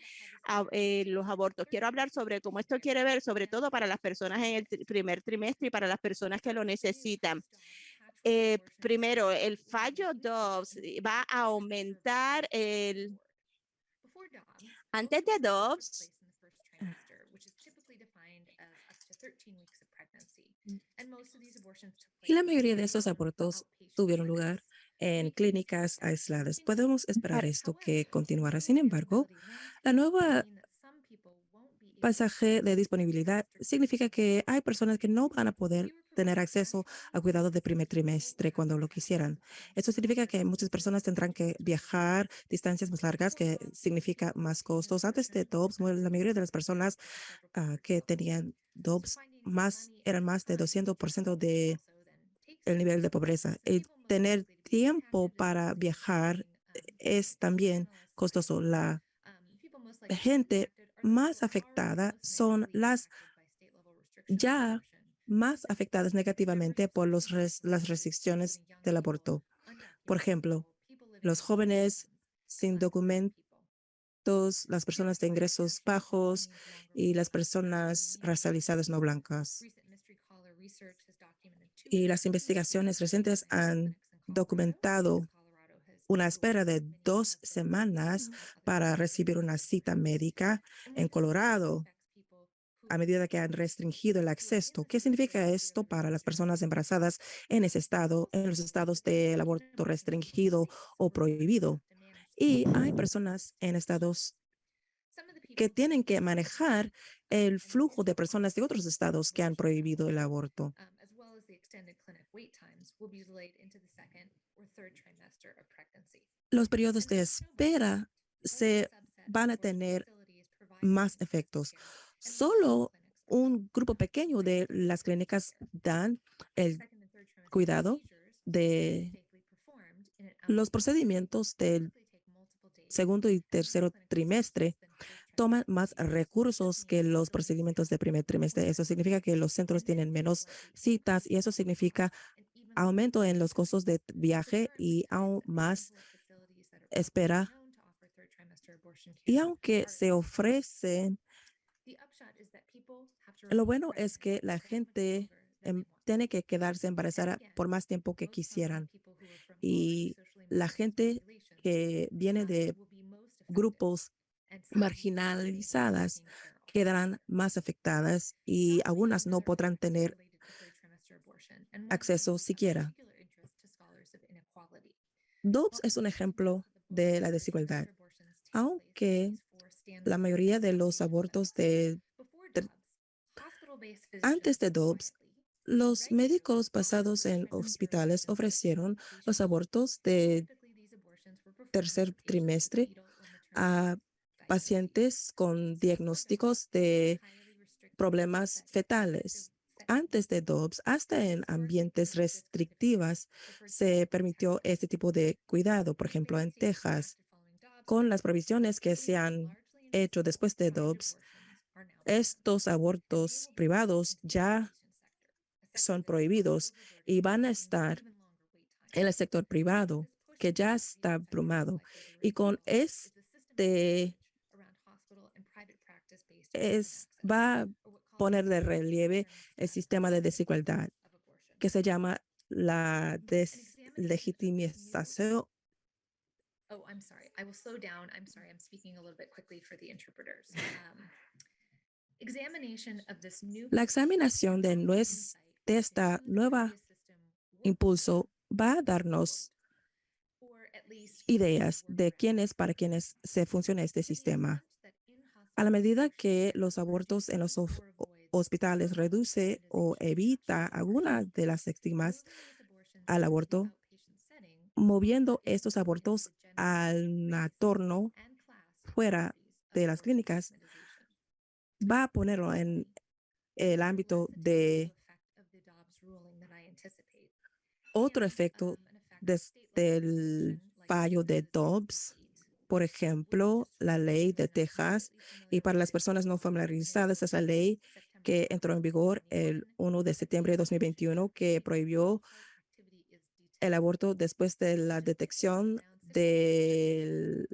S1: los abortos. Quiero hablar sobre cómo esto quiere ver, sobre todo para las personas en el primer trimestre y para las personas que lo necesitan. Primero, el fallo Dobbs va a aumentar antes de Dobbs.
S2: Y la mayoría de estos abortos tuvieron lugar en clínicas aisladas. Podemos esperar esto que continuará. Sin embargo, la nueva pasaje de disponibilidad significa que hay personas que no van a poder tener acceso a cuidados de primer trimestre cuando lo quisieran. Esto significa que muchas personas tendrán que viajar distancias más largas, que significa más costos. Antes de Dobbs, la mayoría de las personas que tenían Dobbs eran más de 200% de el nivel de pobreza. Y tener tiempo para viajar es también costoso. La gente más afectada son las ya más afectadas negativamente por las restricciones del aborto. Por ejemplo, los jóvenes sin documentos, las personas de ingresos bajos y las personas racializadas no blancas. Y las investigaciones recientes han documentado una espera de 2 semanas para recibir una cita médica en Colorado a medida que han restringido el acceso. ¿Qué significa esto para las personas embarazadas en ese estado, en los estados del aborto restringido o prohibido? Y hay personas en estados que tienen que manejar el flujo de personas de otros estados que han prohibido el aborto. Los periodos de espera se van a tener más efectos. Solo un grupo pequeño de las clínicas dan el cuidado de los procedimientos del segundo y tercer trimestre. Toman más recursos que los procedimientos de primer trimestre. Eso significa que los centros tienen menos citas y eso significa aumento en los costos de viaje y aún más espera. Y aunque se ofrecen, lo bueno es que la gente tiene que quedarse embarazada por más tiempo que quisieran. Y la gente que viene de grupos marginalizadas quedarán más afectadas y algunas no podrán tener acceso siquiera. Dobbs es un ejemplo de la desigualdad. Aunque la mayoría de los abortos antes de Dobbs, los médicos basados en hospitales ofrecieron los abortos de tercer trimestre a pacientes con diagnósticos de problemas fetales. Antes de Dobbs, hasta en ambientes restrictivas, se permitió este tipo de cuidado. Por ejemplo, en Texas, con las provisiones que se han hecho después de Dobbs, estos abortos privados ya son prohibidos y van a estar en el sector privado, que ya está abrumado. Y con va a poner de relieve el sistema de desigualdad que se llama la deslegitimización.
S5: Oh, I'm sorry. I will slow down. I'm sorry. I'm speaking a little bit quickly for the interpreters.
S2: La examinación de esta nueva impulso va a darnos ideas de para quienes se funciona este sistema. A la medida que los abortos en los hospitales reduce o evita algunas de las estigmas al aborto, moviendo estos abortos al entorno fuera de las clínicas, va a ponerlo en el ámbito de otro efecto desde fallo de Dobbs, por ejemplo, la ley de Texas, y para las personas no familiarizadas, es la ley que entró en vigor el 1 de septiembre de 2021 que prohibió el aborto después de la detección del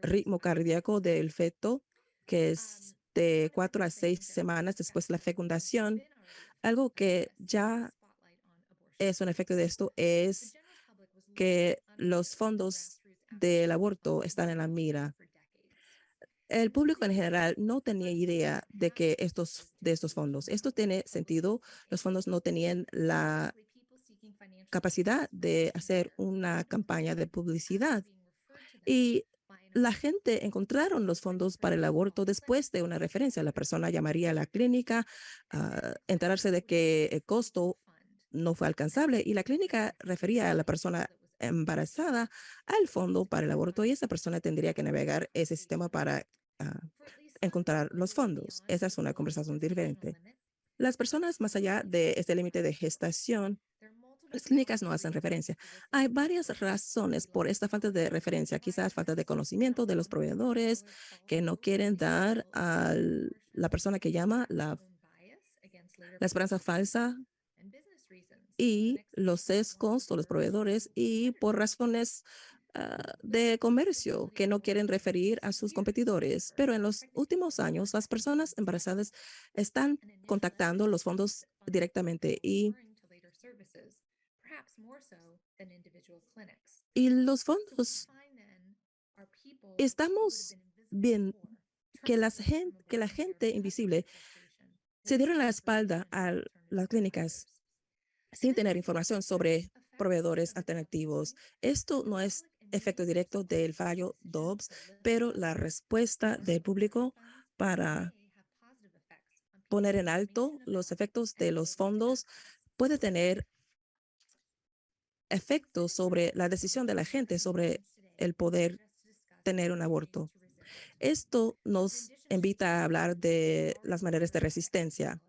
S2: ritmo cardíaco del feto, que es de 4 a 6 semanas después de la fecundación. Algo que ya es un efecto de esto es que los fondos del aborto están en la mira. El público en general no tenía idea de que estos fondos. Esto tiene sentido. Los fondos no tenían la capacidad de hacer una campaña de publicidad. Y la gente encontraron los fondos para el aborto después de una referencia. La persona llamaría a la clínica a enterarse de que el costo no fue alcanzable y la clínica refería a la persona embarazada al fondo para el aborto y esa persona tendría que navegar ese sistema para encontrar los fondos. Esa es una conversación diferente. Las personas más allá de este límite de gestación, las clínicas no hacen referencia. Hay varias razones por esta falta de referencia, quizás falta de conocimiento de los proveedores que no quieren dar a la persona que llama la esperanza falsa y los sesgos de los proveedores y por razones de comercio que no quieren referir a sus competidores. Pero en los últimos años, las personas embarazadas están contactando los fondos directamente y los fondos estamos bien que la gente invisible se dieron la espalda a las clínicas sin tener información sobre proveedores alternativos. Esto no es efecto directo del fallo Dobbs, pero la respuesta del público para poner en alto los efectos de los fondos puede tener efectos sobre la decisión de la gente sobre el poder tener un aborto. Esto nos invita a hablar de las maneras de resistencia.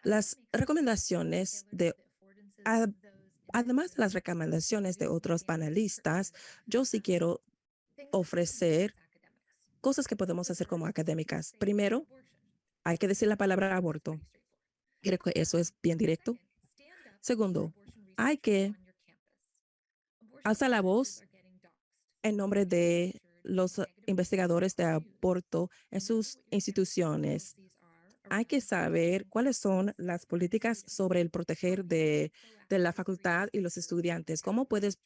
S2: Las recomendaciones además de las recomendaciones de otros panelistas, yo sí quiero ofrecer cosas que podemos hacer como académicas. Primero, hay que decir la palabra aborto. Creo que eso es bien directo. Segundo, hay que alzar la voz en nombre de los investigadores de aborto en sus instituciones. Hay que saber cuáles son las políticas sobre el proteger de la facultad y los estudiantes. ¿Cómo puedes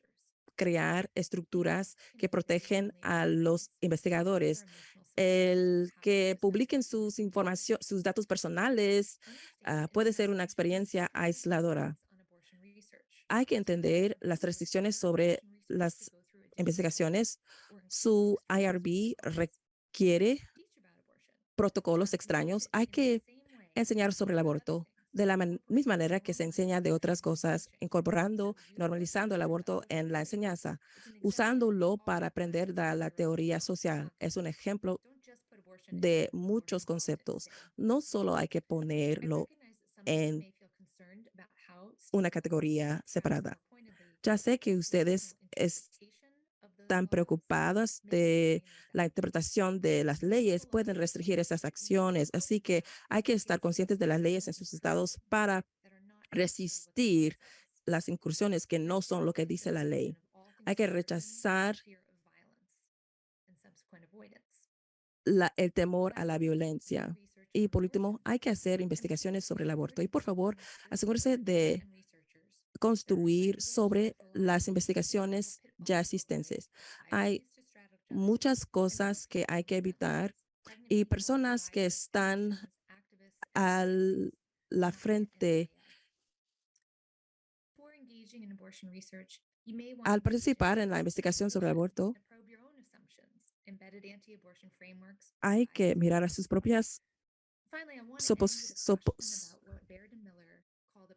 S2: crear estructuras que protegen a los investigadores? El que publiquen sus datos personales puede ser una experiencia aisladora. Hay que entender las restricciones sobre las investigaciones. Su IRB requiere protocolos extraños. Hay que enseñar sobre el aborto de la misma manera que se enseña de otras cosas, incorporando, normalizando el aborto en la enseñanza, usándolo para aprender de la teoría social. Es un ejemplo de muchos conceptos. No solo hay que ponerlo en una categoría separada. Ya sé que ustedes están preocupadas de la interpretación de las leyes, pueden restringir esas acciones, así que hay que estar conscientes de las leyes en sus estados para resistir las incursiones que no son lo que dice la ley. Hay que rechazar el temor a la violencia. Y por último, hay que hacer investigaciones sobre el aborto. Y por favor, asegúrese de construir sobre las investigaciones ya existentes. Hay muchas cosas que hay que evitar y personas que están a la frente al participar en la investigación sobre el aborto. Hay que mirar a sus propias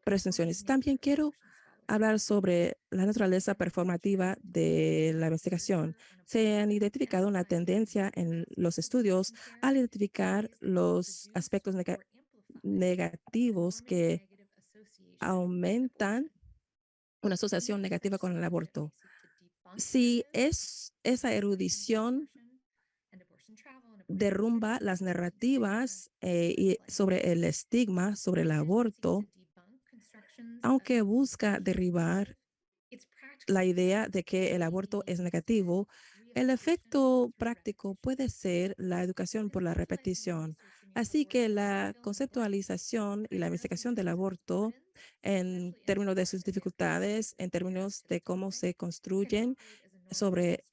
S2: presunciones. También quiero hablar sobre la naturaleza performativa de la investigación. Se han identificado una tendencia en los estudios al identificar los aspectos negativos que aumentan una asociación negativa con el aborto. si esa erudición derrumba las narrativas sobre el estigma, sobre el aborto, aunque busca derribar la idea de que el aborto es negativo, el efecto práctico puede ser la educación por la repetición. Así que la conceptualización y la investigación del aborto en términos de sus dificultades, en términos de cómo se construyen sobre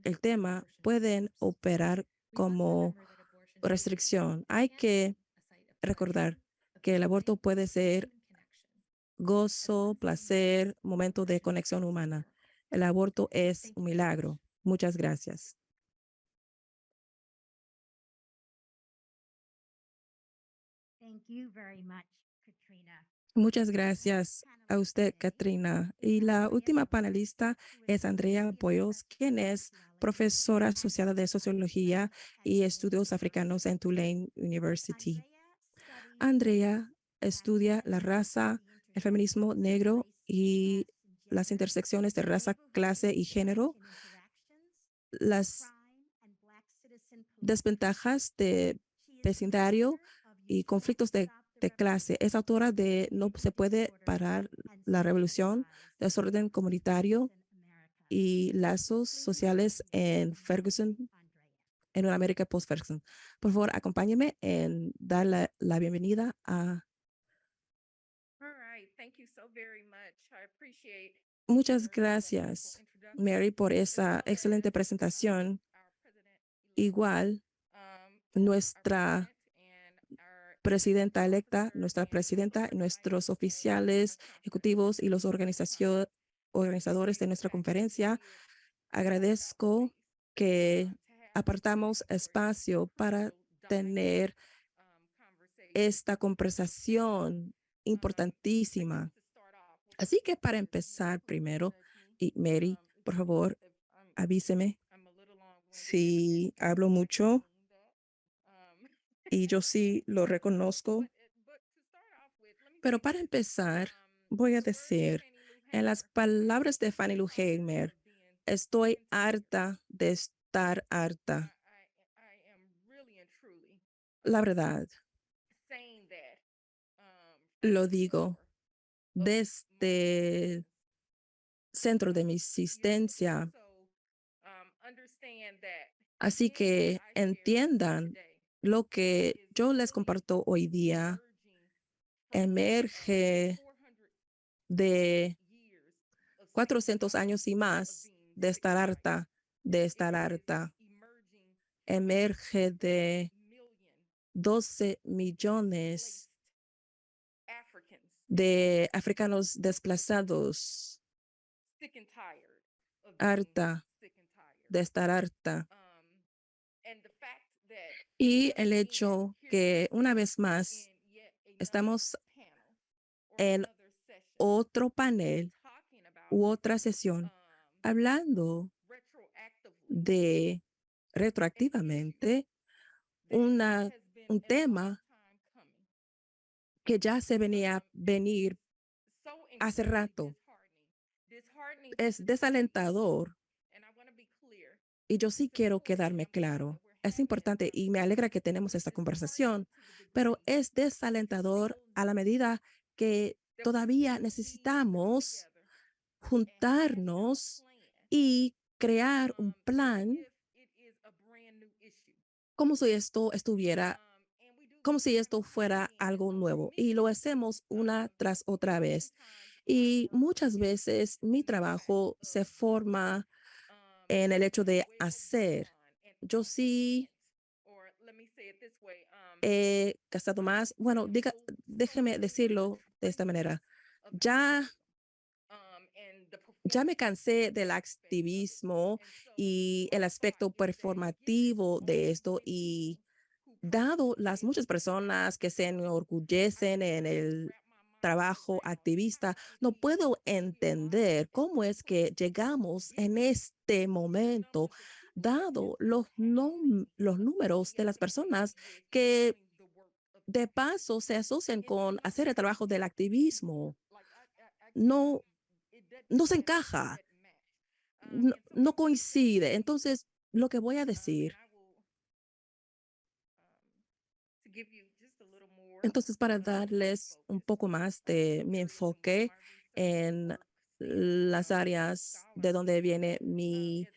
S2: el tema, pueden operar como restricción. Hay que recordar que el aborto puede ser gozo, placer, momento de conexión humana. El aborto es un milagro. Muchas gracias. Muchas gracias a usted, Katrina. Y la última panelista es Andrea Boyles, quien es profesora asociada de Sociología y Estudios Africanos en Tulane University. Andrea estudia la raza, el feminismo negro y las intersecciones de raza, clase y género, las desventajas de vecindario y conflictos de clase. Es autora de No se puede parar la revolución, desorden comunitario y lazos sociales en Ferguson, en una América post-Ferguson. Por favor, acompáñeme en dar la bienvenida a... Muchas gracias, Mary, por esa excelente presentación. Igual, nuestra presidenta electa, nuestra presidenta, nuestros oficiales ejecutivos y los organizadores de nuestra conferencia, agradezco que apartamos espacio para tener esta conversación importantísima. Así que para empezar primero, y Mary, por favor, avíseme si hablo mucho y yo sí lo reconozco. Pero para empezar, voy a decir, en las palabras de Fannie Lou Hamer, estoy harta de estar harta. La verdad, lo digo desde el centro de mi existencia. Así que entiendan lo que yo les comparto hoy día emerge de 400 años y más de estar harta, emerge de 12 millones de africanos desplazados, harta de estar harta. Y el hecho que una vez más estamos en otro panel u otra sesión hablando de retroactivamente un tema que ya se venía a venir hace rato. Es desalentador y yo sí quiero quedarme claro. Es importante y me alegra que tenemos esta conversación, pero es desalentador a la medida que todavía necesitamos juntarnos y crear un plan como si esto fuera algo nuevo. Y lo hacemos una tras otra vez. Y muchas veces mi trabajo se forma en el hecho de hacer. Yo sí he gastado más. Bueno, déjeme decirlo de esta manera. Ya me cansé del activismo y el aspecto performativo de esto y dado las muchas personas que se enorgullecen en el trabajo activista, no puedo entender cómo es que llegamos en este momento, dado los números de las personas que de paso se asocian con hacer el trabajo del activismo. No se encaja. no coincide. Entonces, lo que voy a decir, entonces, para darles un poco más de mi enfoque en las áreas de donde viene mi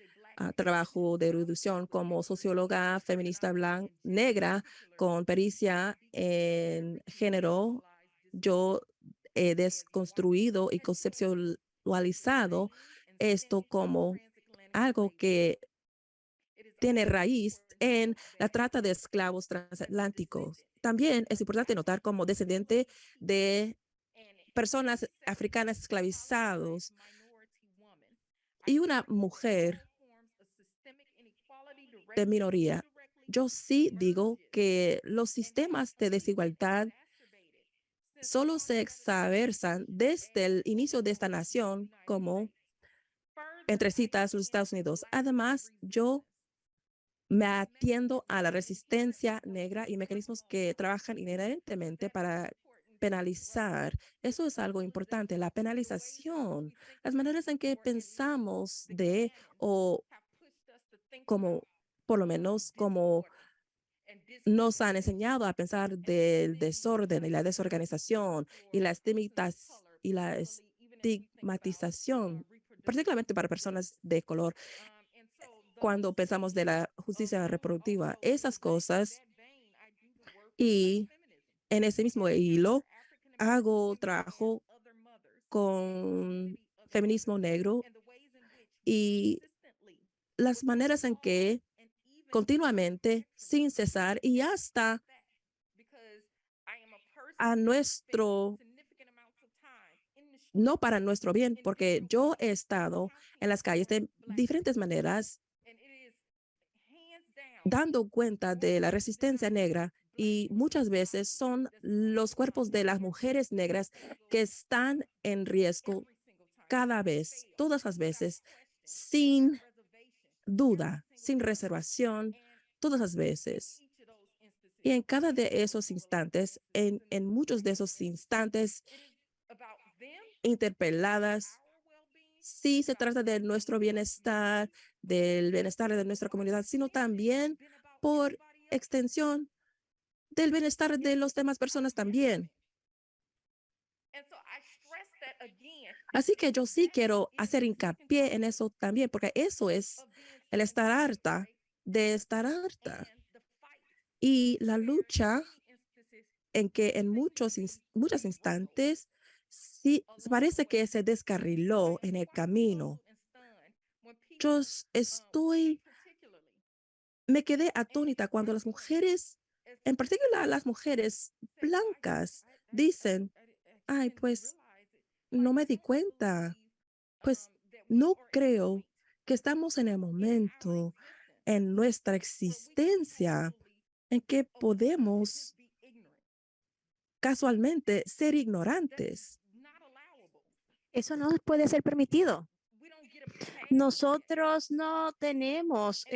S2: trabajo de erudición como socióloga feminista negra con pericia en género, yo he desconstruido y conceptualizado esto como algo que tiene raíz en la trata de esclavos transatlánticos. También es importante notar como descendiente de personas africanas esclavizados y una mujer de minoría. Yo sí digo que los sistemas de desigualdad solo se exacerban desde el inicio de esta nación, como entre citas los Estados Unidos. Además, yo me atiendo a la resistencia negra y mecanismos que trabajan inherentemente para penalizar. Eso es algo importante, la penalización, las maneras en que pensamos de o como, por lo menos como nos han enseñado a pensar del desorden y la desorganización y y la estigmatización, particularmente para personas de color cuando pensamos de la justicia reproductiva, esas cosas. Y en ese mismo hilo, hago trabajo con feminismo negro y las maneras en que continuamente, sin cesar y hasta a nuestro, no para nuestro bien, porque yo he estado en las calles de diferentes maneras dando cuenta de la resistencia negra y muchas veces son los cuerpos de las mujeres negras que están en riesgo cada vez, todas las veces, sin duda, sin reservación, todas las veces. Y en cada de esos instantes, en muchos de esos instantes, interpeladas, sí se trata de nuestro bienestar, del bienestar de nuestra comunidad, sino también por extensión del bienestar de las demás personas también. Así que yo sí quiero hacer hincapié en eso también, porque eso es el estar harta de estar harta. Y la lucha en que en muchos instantes sí parece que se descarriló en el camino. Yo me quedé atónita cuando las mujeres, en particular las mujeres blancas, dicen, ay, pues no me di cuenta, pues no creo que estamos en el momento en nuestra existencia en que podemos casualmente ser ignorantes.
S1: Eso no puede ser permitido. Nosotros no tenemos,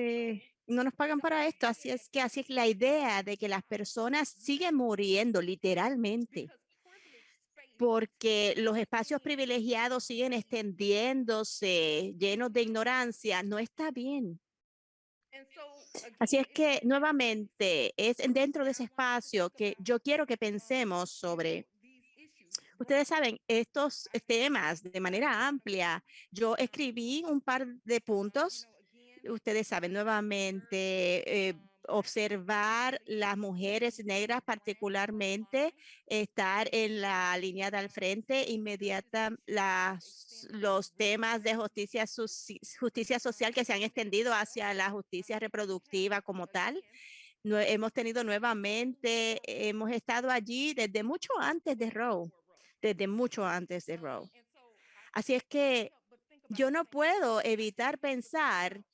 S1: no nos pagan para esto, así es la idea de que las personas siguen muriendo literalmente porque los espacios privilegiados siguen extendiéndose, llenos de ignorancia, no está bien. Así es que nuevamente es dentro de ese espacio que yo quiero que pensemos sobre. Ustedes saben, estos temas de manera amplia, yo escribí un par de puntos. Ustedes saben, nuevamente, observar las mujeres negras particularmente, estar en la línea del frente inmediata, los temas de justicia social que se han extendido hacia la justicia reproductiva como tal. Hemos tenido nuevamente, hemos estado allí desde mucho antes de Roe, desde mucho antes de Roe. Así es que yo no puedo evitar pensar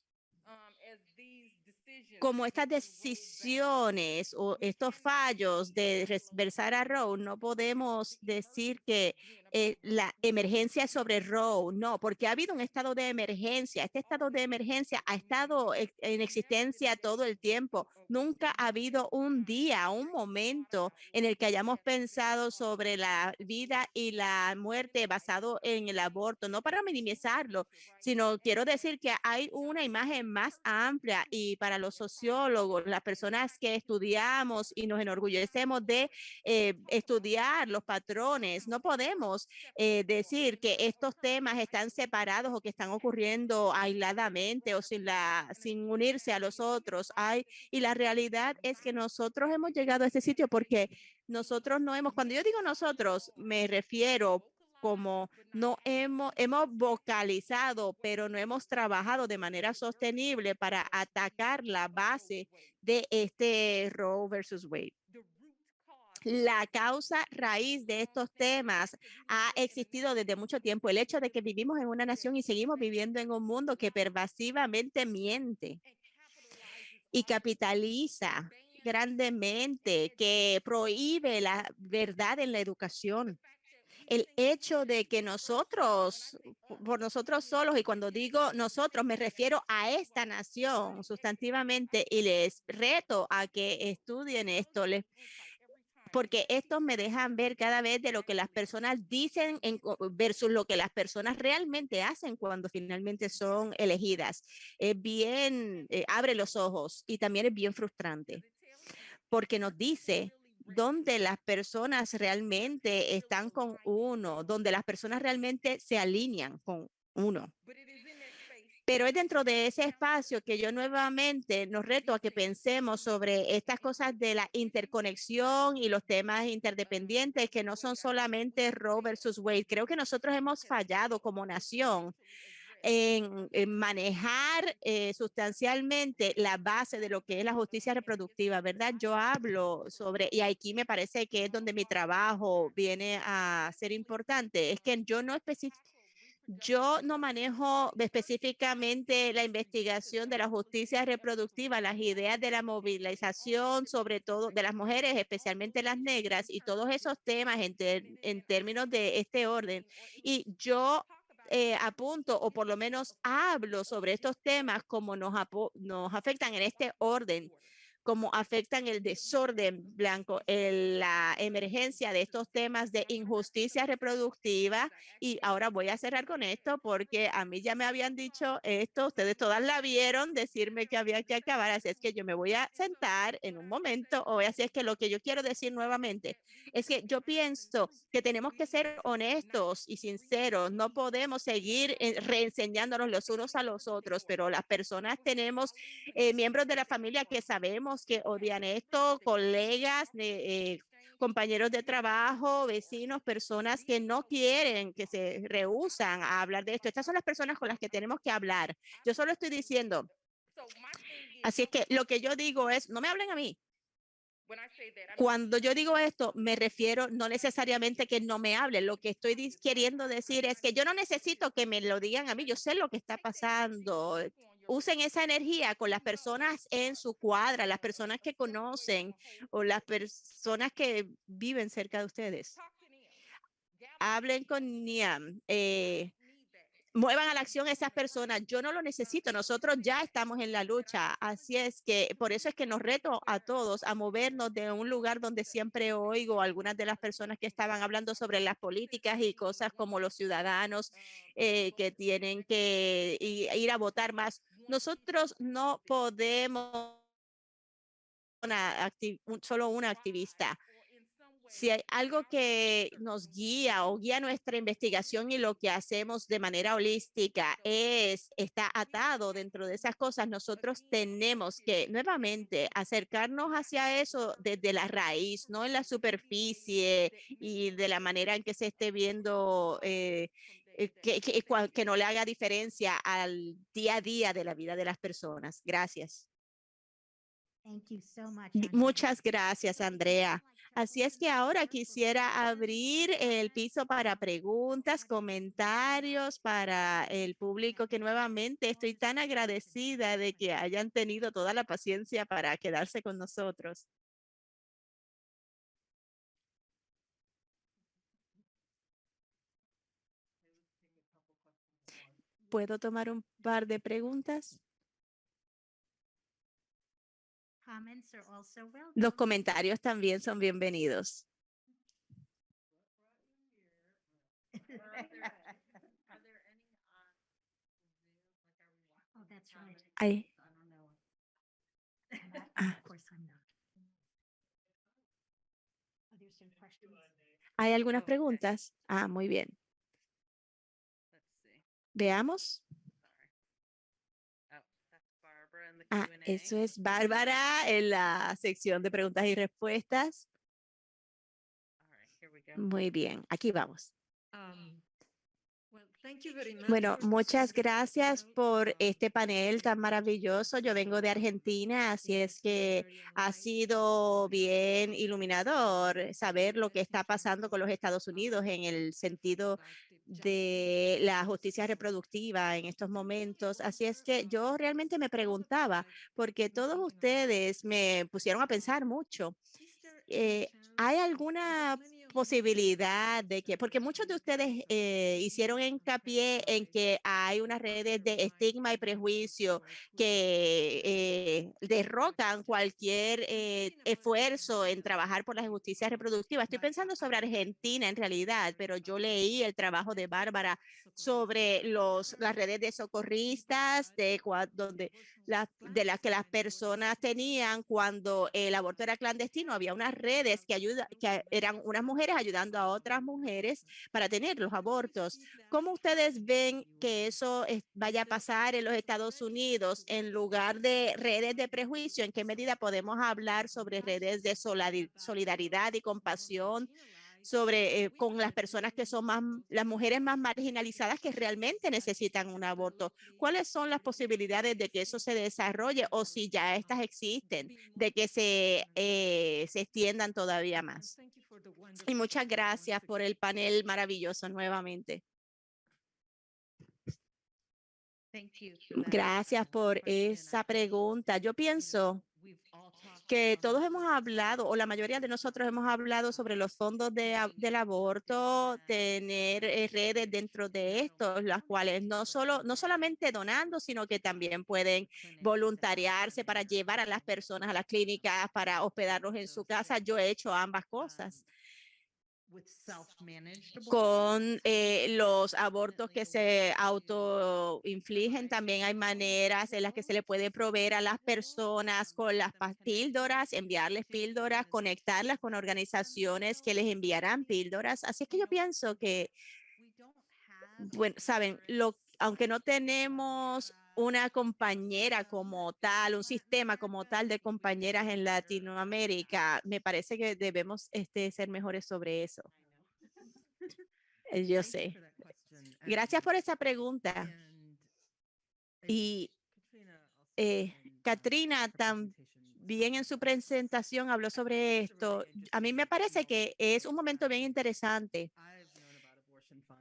S1: como estas decisiones o estos fallos de reversar a Roe, no podemos decir que la emergencia sobre Roe, no, porque ha habido un estado de emergencia. Este estado de emergencia ha estado en existencia todo el tiempo. Nunca ha habido un día, un momento en el que hayamos pensado sobre la vida y la muerte basado en el aborto, no para minimizarlo, sino quiero decir que hay una imagen más amplia y para los sociólogos, las personas que estudiamos y nos enorgullecemos de estudiar los patrones, no podemos decir que estos temas están separados o que están ocurriendo aisladamente o sin unirse a los otros. Y la realidad es que nosotros hemos llegado a este sitio porque nosotros no hemos, cuando yo digo nosotros, me refiero como no hemos vocalizado, pero no hemos trabajado de manera sostenible para atacar la base de este Roe versus Wade. La causa raíz de estos temas ha existido desde mucho tiempo. El hecho de que vivimos en una nación y seguimos viviendo en un mundo que pervasivamente miente y capitaliza grandemente, que prohíbe la verdad en la educación. El hecho de que nosotros, por nosotros solos, y cuando digo nosotros me refiero a esta nación sustantivamente, y les reto a que estudien esto, porque estos me dejan ver cada vez de lo que las personas dicen versus lo que las personas realmente hacen cuando finalmente son elegidas. Es bien, abre los ojos y también es bien frustrante porque nos dice donde las personas realmente están con uno, donde las personas realmente se alinean con uno. Pero es dentro de ese espacio que yo nuevamente nos reto a que pensemos sobre estas cosas de la interconexión y los temas interdependientes que no son solamente Roe versus Wade. Creo que nosotros hemos fallado como nación en manejar sustancialmente la base de lo que es la justicia reproductiva, ¿verdad? Yo hablo sobre, y aquí me parece que es donde mi trabajo viene a ser importante, es que yo no manejo específicamente la investigación de la justicia reproductiva, las ideas de la movilización, sobre todo de las mujeres, especialmente las negras, y todos esos temas en términos de este orden. Y yo apunto o por lo menos hablo sobre estos temas como nos afectan en este orden, como afectan el desorden blanco, la emergencia de estos temas de injusticia reproductiva. Y ahora voy a cerrar con esto porque a mí ya me habían dicho esto, ustedes todas la vieron decirme que había que acabar, así es que yo me voy a sentar en un momento, o así es que lo que yo quiero decir nuevamente es que yo pienso que tenemos que ser honestos y sinceros, no podemos seguir reenseñándonos los unos a los otros, pero las personas tenemos miembros de la familia que sabemos que odian esto, colegas, compañeros de trabajo, vecinos, personas que no quieren, que se rehúsan a hablar de esto. Estas son las personas con las que tenemos que hablar. Yo solo estoy diciendo, así es que lo que yo digo es, no me hablen a mí. Cuando yo digo esto, me refiero no necesariamente que no me hablen. Lo que estoy queriendo decir es que yo no necesito que me lo digan a mí. Yo sé lo que está pasando. Usen esa energía con las personas en su cuadra, las personas que conocen o las personas que viven cerca de ustedes. Hablen con Niam. Muevan a la acción a esas personas. Yo no lo necesito. Nosotros ya estamos en la lucha. Así es que por eso es que nos reto a todos a movernos de un lugar donde siempre oigo algunas de las personas que estaban hablando sobre las políticas y cosas como los ciudadanos que tienen que ir a votar más. Nosotros no podemos solo una activista. Si hay algo que nos guía o guía nuestra investigación y lo que hacemos de manera holística está atado dentro de esas cosas, nosotros tenemos que nuevamente acercarnos hacia eso desde la raíz, no en la superficie y de la manera en que se esté viendo que no le haga diferencia al día a día de la vida de las personas. Gracias. Muchas gracias, Andrea. Así es que ahora quisiera abrir el piso para preguntas, comentarios para el público, que nuevamente estoy tan agradecida de que hayan tenido toda la paciencia para quedarse con nosotros. ¿Puedo tomar un par de preguntas? Los comentarios también son bienvenidos. Ay. Ah. ¿Hay algunas preguntas? Ah, muy bien. Veamos. Ah, eso es Bárbara en la sección de preguntas y respuestas. Muy bien, aquí vamos. Bueno, muchas gracias por este panel tan maravilloso. Yo vengo de Argentina, así es que ha sido bien iluminador saber lo que está pasando con los Estados Unidos en el sentido de la justicia reproductiva en estos momentos. Así es que yo realmente me preguntaba, porque todos ustedes me pusieron a pensar mucho. ¿Hay alguna posibilidad de que, porque muchos de ustedes hicieron hincapié en que hay unas redes de estigma y prejuicio que derrocan cualquier esfuerzo en trabajar por la justicia reproductiva? Estoy pensando sobre Argentina en realidad, pero yo leí el trabajo de Bárbara sobre las redes de socorristas, donde de las que las personas tenían cuando el aborto era clandestino. Había unas redes que eran unas mujeres ayudando a otras mujeres para tener los abortos. ¿Cómo ustedes ven que eso vaya a pasar en los Estados Unidos en lugar de redes de prejuicio? ¿En qué medida podemos hablar sobre redes de solidaridad y compasión sobre con las personas que son las mujeres más marginalizadas que realmente necesitan un aborto? ¿Cuáles son las posibilidades de que eso se desarrolle o si ya estas existen, de que se extiendan todavía más? Y muchas gracias por el panel maravilloso nuevamente. Gracias por esa pregunta. Yo pienso que todos hemos hablado, o la mayoría de nosotros hemos hablado sobre los fondos del aborto, tener redes dentro de estos, las cuales no solamente donando, sino que también pueden voluntariarse para llevar a las personas a las clínicas, para hospedarlos en su casa. Yo he hecho ambas cosas. Con los abortos que se autoinfligen, también hay maneras en las que se le puede proveer a las personas con las píldoras, enviarles píldoras, conectarlas con organizaciones que les enviarán píldoras. Así es que yo pienso que, bueno, saben, aunque no tenemos una compañera como tal, un sistema como tal de compañeras en Latinoamérica, me parece que debemos ser mejores sobre eso. Yo sé. Gracias por esa pregunta. Y Katrina también en su presentación habló sobre esto. A mí me parece que es un momento bien interesante.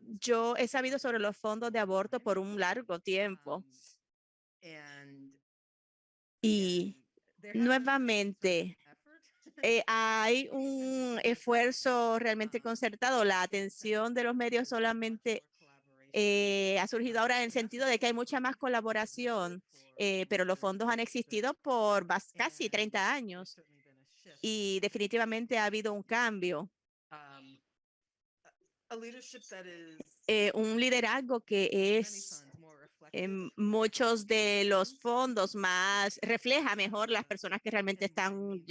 S1: Yo he sabido sobre los fondos de aborto por un largo tiempo. Y nuevamente, hay un esfuerzo realmente concertado. La atención de los medios solamente ha surgido ahora en el sentido de que hay mucha más colaboración, pero los fondos han existido por casi 30 años y definitivamente ha habido un cambio. Un liderazgo que es en muchos de los fondos más refleja mejor las personas que realmente están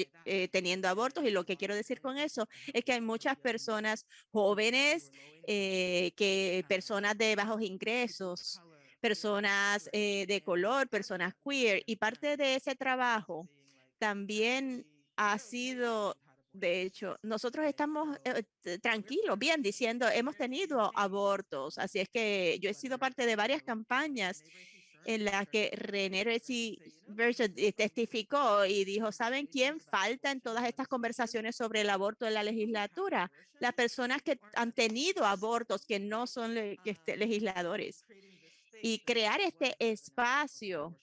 S1: teniendo abortos, y lo que quiero decir con eso es que hay muchas personas jóvenes, personas de bajos ingresos, personas de color, personas queer, y parte de ese trabajo también ha sido, de hecho, nosotros estamos tranquilos, bien, diciendo, hemos tenido abortos, así es que yo he sido parte de varias campañas en las que René Version testificó y dijo, ¿saben quién falta en todas estas conversaciones sobre el aborto en la legislatura? Las personas que han tenido abortos, que no son legisladores. Y crear este espacio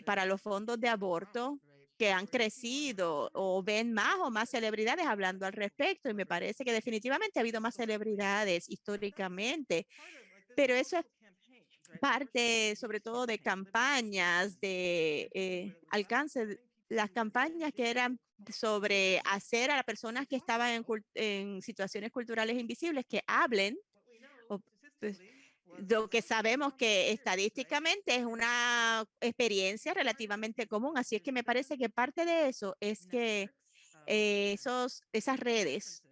S1: para los fondos de aborto que han crecido, o ven más o más celebridades hablando al respecto, y me parece que definitivamente ha habido más celebridades históricamente, pero eso es parte sobre todo de campañas de alcance, las campañas que eran sobre hacer a las personas que estaban en situaciones culturales invisibles que hablen. o, pues, lo que sabemos que estadísticamente es una experiencia relativamente común, así es que me parece que parte de eso es que esas redes,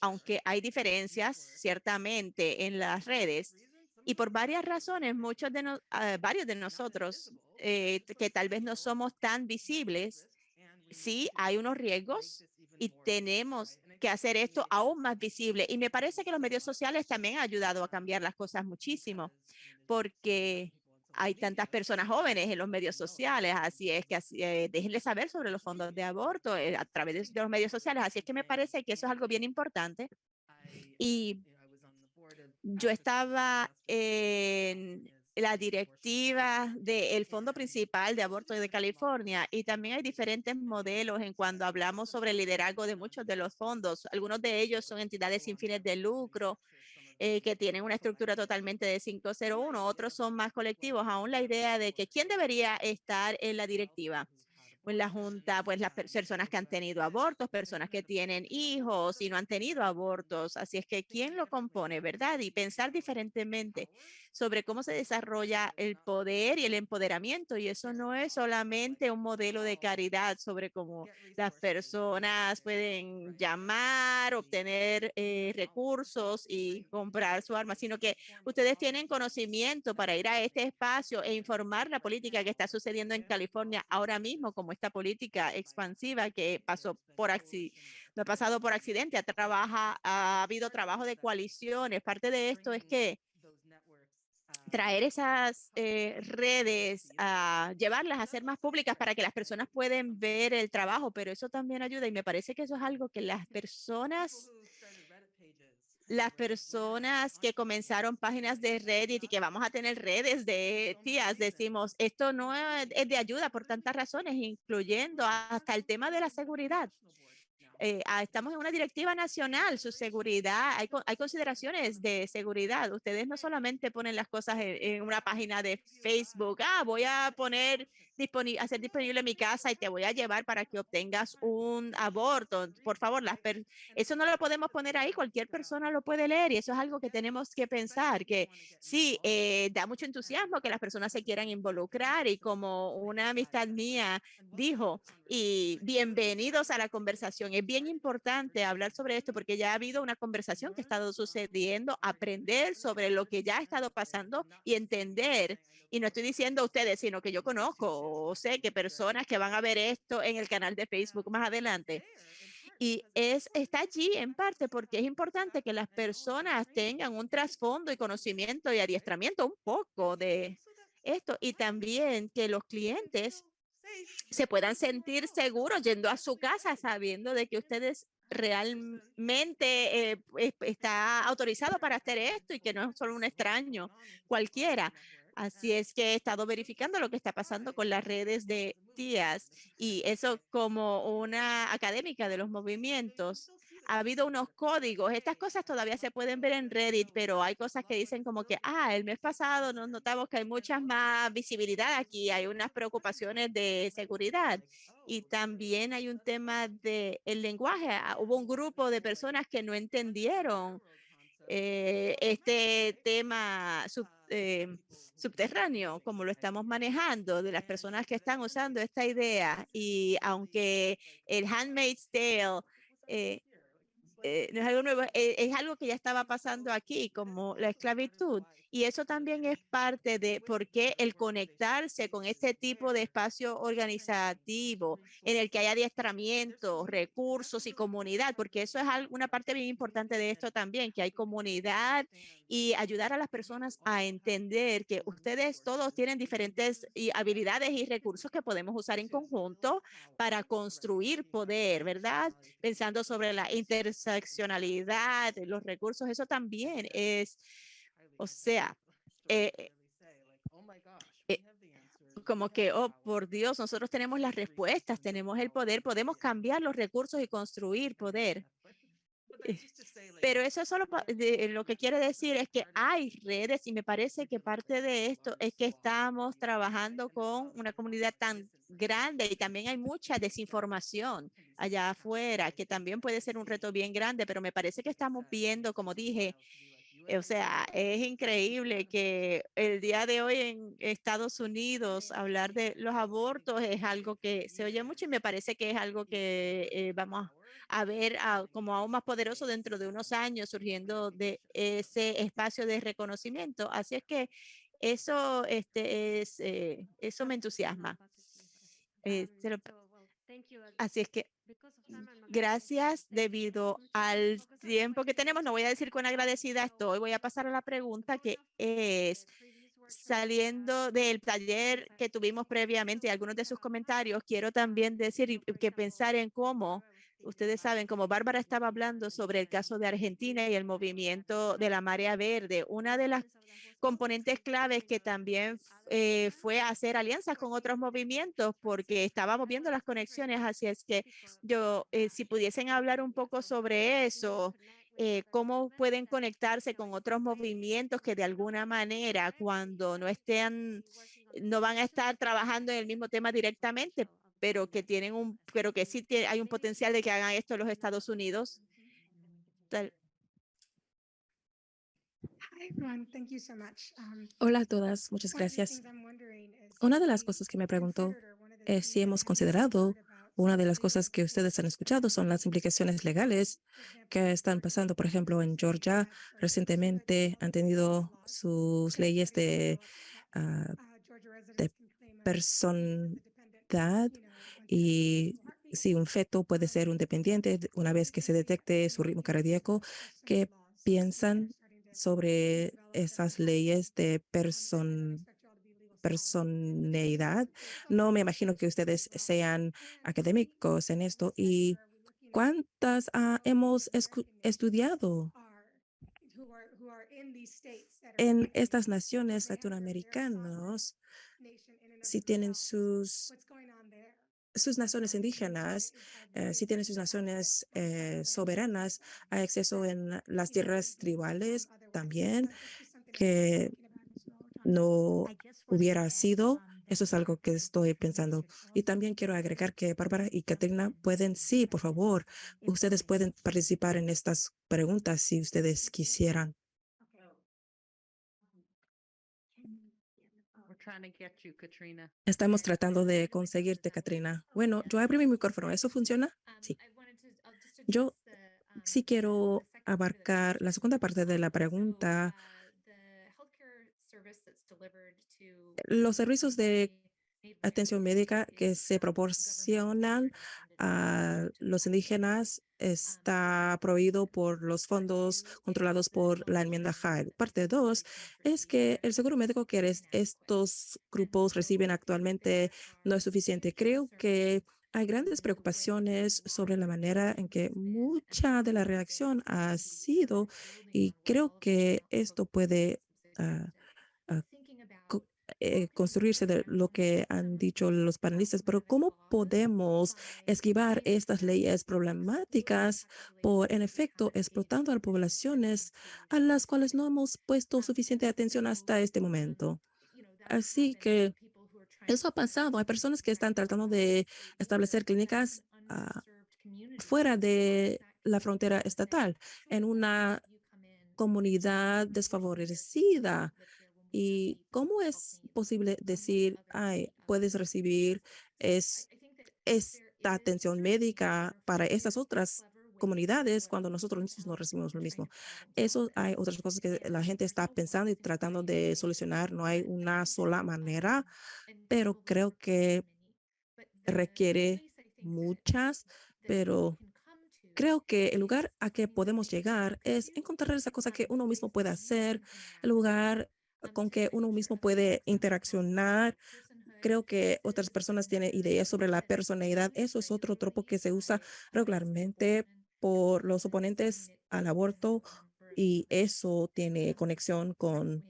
S1: aunque hay diferencias ciertamente en las redes, y por varias razones, varios de nosotros que tal vez no somos tan visibles, sí hay unos riesgos y tenemos que hacer esto aún más visible. Y me parece que los medios sociales también han ayudado a cambiar las cosas muchísimo, porque hay tantas personas jóvenes en los medios sociales, así es que déjenle saber sobre los fondos de aborto a través de los medios sociales. Así es que me parece que eso es algo bien importante. Y yo estaba en la directiva del Fondo Principal de Aborto de California y también hay diferentes modelos en cuando hablamos sobre el liderazgo de muchos de los fondos. Algunos de ellos son entidades sin fines de lucro que tienen una estructura totalmente de 501, otros son más colectivos. Aún la idea de que quién debería estar en la directiva o en la junta, pues las personas que han tenido abortos, personas que tienen hijos y no han tenido abortos. Así es que quién lo compone, ¿verdad? Y pensar diferentemente sobre cómo se desarrolla el poder y el empoderamiento. Y eso no es solamente un modelo de caridad sobre cómo las personas pueden llamar, obtener recursos y comprar su arma, sino que ustedes tienen conocimiento para ir a este espacio e informar la política que está sucediendo en California ahora mismo, como esta política expansiva que no ha pasado por accidente, ha habido trabajo de coaliciones. Parte de esto es que traer esas redes, a llevarlas a ser más públicas para que las personas puedan ver el trabajo, pero eso también ayuda y me parece que eso es algo que las personas que comenzaron páginas de Reddit y que vamos a tener redes de tías, decimos, esto no es de ayuda por tantas razones, incluyendo hasta el tema de la seguridad. Estamos en una directiva nacional, su seguridad, hay consideraciones de seguridad. Ustedes no solamente ponen las cosas en una página de Facebook, voy a hacer disponible mi casa y te voy a llevar para que obtengas un aborto. Por favor, eso no lo podemos poner ahí, cualquier persona lo puede leer y eso es algo que tenemos que pensar, que sí, da mucho entusiasmo que las personas se quieran involucrar y como una amistad mía dijo, y bienvenidos a la conversación. Es bien importante hablar sobre esto porque ya ha habido una conversación que ha estado sucediendo, aprender sobre lo que ya ha estado pasando y entender. Y no estoy diciendo a ustedes, sino que yo conozco o sé que personas que van a ver esto en el canal de Facebook más adelante. Y está allí en parte porque es importante que las personas tengan un trasfondo y conocimiento y adiestramiento un poco de esto y también que los clientes se puedan sentir seguros yendo a su casa sabiendo de que ustedes realmente está autorizado para hacer esto y que no es solo un extraño cualquiera. Así es que he estado verificando lo que está pasando con las redes de tías y eso como una académica de los movimientos. Ha habido unos códigos, estas cosas todavía se pueden ver en Reddit, pero hay cosas que dicen como que, el mes pasado nos notamos que hay muchas más visibilidad aquí, hay unas preocupaciones de seguridad y también hay un tema de el lenguaje. Hubo un grupo de personas que no entendieron este tema subterráneo, como lo estamos manejando, de las personas que están usando esta idea. Y aunque el Handmaid's Tale no es algo nuevo, es algo que ya estaba pasando aquí, como la esclavitud. Y eso también es parte de por qué el conectarse con este tipo de espacio organizativo en el que hay adiestramiento, recursos y comunidad, porque eso es una parte bien importante de esto también, que hay comunidad y ayudar a las personas a entender que ustedes todos tienen diferentes habilidades y recursos que podemos usar en conjunto para construir poder, ¿verdad? Pensando sobre la interseccionalidad, los recursos, eso también es, o sea, eh, eh, como que, oh, por Dios, nosotros tenemos las respuestas, tenemos el poder, podemos cambiar los recursos y construir poder. Pero eso solo lo que quiere decir es que hay redes y me parece que parte de esto es que estamos trabajando con una comunidad tan grande y también hay mucha desinformación allá afuera, que también puede ser un reto bien grande, pero me parece que estamos viendo, como dije, o sea, es increíble que el día de hoy en Estados Unidos hablar de los abortos es algo que se oye mucho y me parece que es algo que vamos a ver como aún más poderoso dentro de unos años surgiendo de ese espacio de reconocimiento. Así es que eso me entusiasma. Así es que gracias debido al tiempo que tenemos. No voy a decir cuán agradecida estoy. Voy a pasar a la pregunta que es, saliendo del taller que tuvimos previamente y algunos de sus comentarios, quiero también decir que pensar en cómo, ustedes saben, como Bárbara estaba hablando sobre el caso de Argentina y el movimiento de la marea verde, una de las componentes claves que también fue hacer alianzas con otros movimientos porque estábamos viendo las conexiones, así es que si pudiesen hablar un poco sobre eso, cómo pueden conectarse con otros movimientos que de alguna manera cuando no van a estar trabajando en el mismo tema directamente, pero que sí hay un potencial de que hagan esto en los Estados Unidos.
S6: Hi, everyone. Thank you so much.
S2: Hola a todas, muchas gracias. Una de las cosas que me pregunto es si hemos considerado, una de las cosas que ustedes han escuchado son las implicaciones legales que están pasando. Por ejemplo, en Georgia recientemente han tenido sus leyes de personalidad y si un feto puede ser un dependiente una vez que se detecte su ritmo cardíaco. ¿Qué piensan sobre esas leyes de personalidad? No me imagino que ustedes sean académicos en esto. ¿Y cuántas hemos estudiado en estas naciones latinoamericanas? Si tienen sus naciones indígenas, si tienen sus naciones soberanas, hay acceso en las tierras tribales también, que no hubiera sido. Eso es algo que estoy pensando. Y también quiero agregar que Bárbara y Katrina pueden, sí, por favor, ustedes pueden participar en estas preguntas si ustedes quisieran. Estamos tratando de conseguirte, Katrina. Bueno, yo abrí mi micrófono. ¿Eso funciona? Sí. Yo sí quiero abarcar la segunda parte de la pregunta. Los servicios de atención médica que se proporcionan a los indígenas está prohibido por los fondos controlados por la enmienda Hyde. Parte 2 es que el seguro médico que estos grupos reciben actualmente no es suficiente. Creo que hay grandes preocupaciones sobre la manera en que mucha de la reacción ha sido y creo que esto puede construirse de lo que han dicho los panelistas, pero ¿cómo podemos esquivar estas leyes problemáticas por, en efecto, explotando a poblaciones a las cuales no hemos puesto suficiente atención hasta este momento? Así que eso ha pasado. Hay personas que están tratando de establecer clínicas fuera de la frontera estatal, en una comunidad desfavorecida. ¿Y cómo es posible decir, ay, puedes recibir esta atención médica para estas otras comunidades cuando nosotros mismos no recibimos lo mismo? Eso hay otras cosas que la gente está pensando y tratando de solucionar. No hay una sola manera, pero creo que requiere muchas, pero creo que el lugar a que podemos llegar es encontrar esa cosa que uno mismo puede hacer, el lugar con que uno mismo puede interaccionar. Creo que otras personas tienen ideas sobre la personalidad. Eso es otro tropo que se usa regularmente por los oponentes al aborto y eso tiene conexión con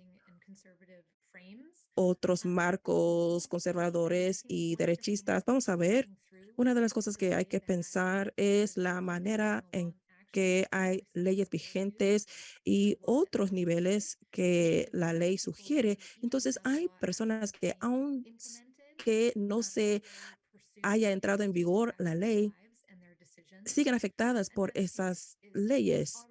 S2: otros marcos conservadores y derechistas. Vamos a ver. Una de las cosas que hay que pensar es la manera en que hay leyes vigentes y otros niveles que la ley sugiere. Entonces, hay personas que aún que no se haya entrado en vigor la ley, siguen afectadas por esas leyes.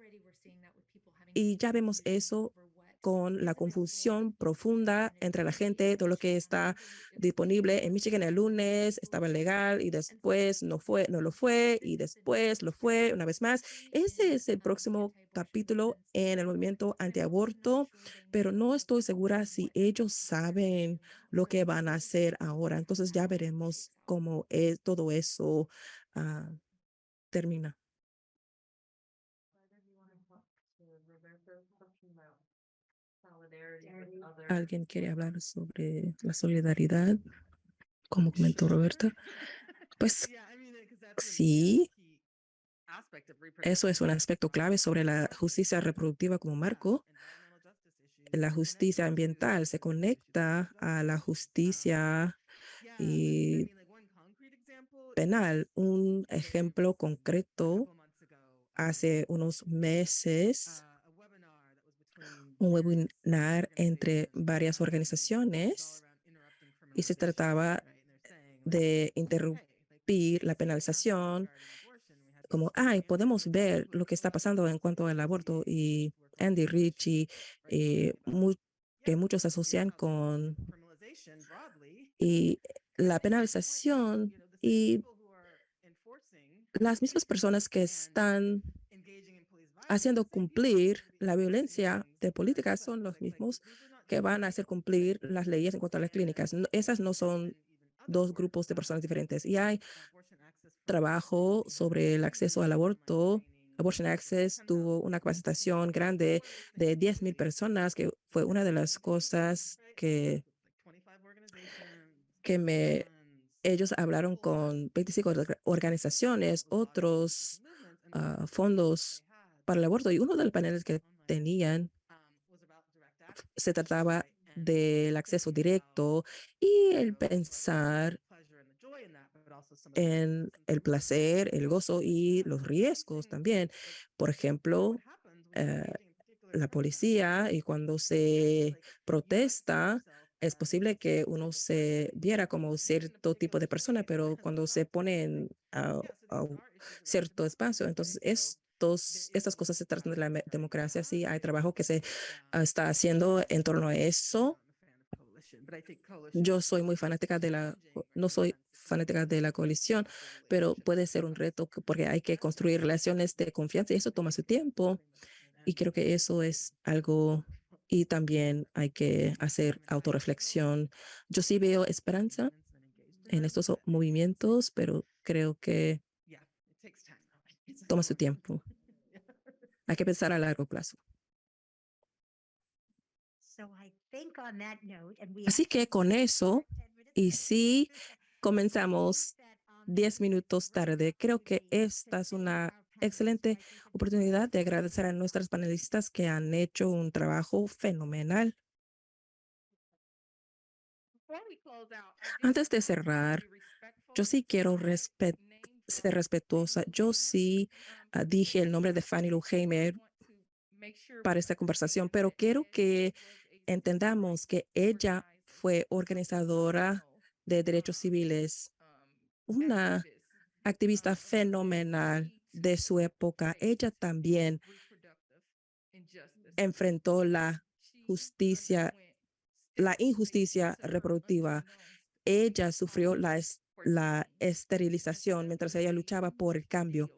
S2: Y ya vemos eso con la confusión profunda entre la gente de lo que está disponible en Michigan el lunes, estaba legal y después no lo fue y después lo fue una vez más. Ese es el próximo capítulo en el movimiento antiaborto, pero no estoy segura si ellos saben lo que van a hacer ahora. Entonces ya veremos cómo es todo eso termina. ¿Alguien quiere hablar sobre la solidaridad, como comentó Roberta? Pues sí, eso es un aspecto clave sobre la justicia reproductiva como marco. La justicia ambiental se conecta a la justicia y penal. Un ejemplo concreto, hace unos meses, un webinar entre varias organizaciones y se trataba de interrumpir la penalización, como, podemos ver lo que está pasando en cuanto al aborto, y Andy Ritchie, que muchos asocian con y la penalización, y las mismas personas que están haciendo cumplir la violencia de política son los mismos que van a hacer cumplir las leyes en cuanto a las clínicas. Esas no son dos grupos de personas diferentes. Y hay trabajo sobre el acceso al aborto. Abortion Access tuvo una capacitación grande de 10,000 personas, que fue una de las cosas que ellos hablaron con 25 organizaciones, otros fondos para el aborto, y uno de los paneles que tenían se trataba del acceso directo y el pensar en el placer, el gozo y los riesgos también. Por ejemplo, la policía, y cuando se protesta, es posible que uno se viera como cierto tipo de persona, pero cuando se pone en cierto espacio, entonces estas cosas se tratan de la democracia. Sí, hay trabajo que se está haciendo en torno a eso. Yo soy muy fanática no soy fanática de la coalición, pero puede ser un reto porque hay que construir relaciones de confianza y eso toma su tiempo. Y creo que eso es algo, y también hay que hacer autorreflexión. Yo sí veo esperanza en estos movimientos, pero creo que toma su tiempo. Hay que pensar a largo plazo. Así que con eso, y si comenzamos 10 minutos tarde, creo que esta es una excelente oportunidad de agradecer a nuestras panelistas que han hecho un trabajo fenomenal. Antes de cerrar, yo sí quiero ser respetuosa. Yo sí dije el nombre de Fannie Lou Hamer para esta conversación, pero quiero que entendamos que ella fue organizadora de derechos civiles, una activista fenomenal de su época. Ella también enfrentó la injusticia reproductiva. Ella sufrió la esterilización mientras ella luchaba por el cambio.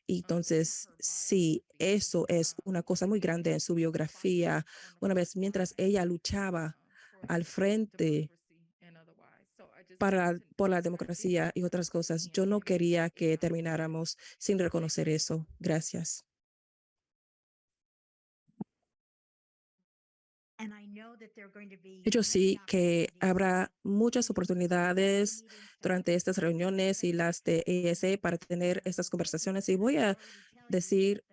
S2: Entonces, sí, eso es una cosa muy grande en su biografía. Una vez, mientras ella luchaba al frente por la democracia y otras cosas, yo no quería que termináramos sin reconocer eso. Gracias. Yo sí que habrá muchas oportunidades durante estas reuniones y las de ESA para tener estas conversaciones, y voy a decir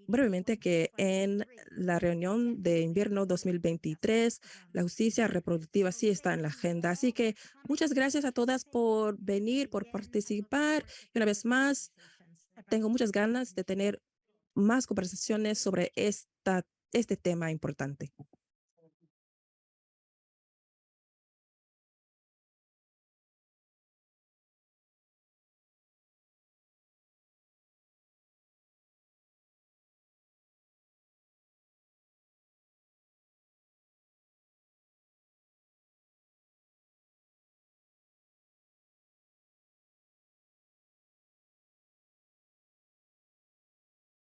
S2: brevemente que en la reunión de invierno 2023, la justicia reproductiva sí está en la agenda. Así que muchas gracias a todas por venir, por participar. Y una vez más, tengo muchas ganas de tener más conversaciones sobre este tema importante.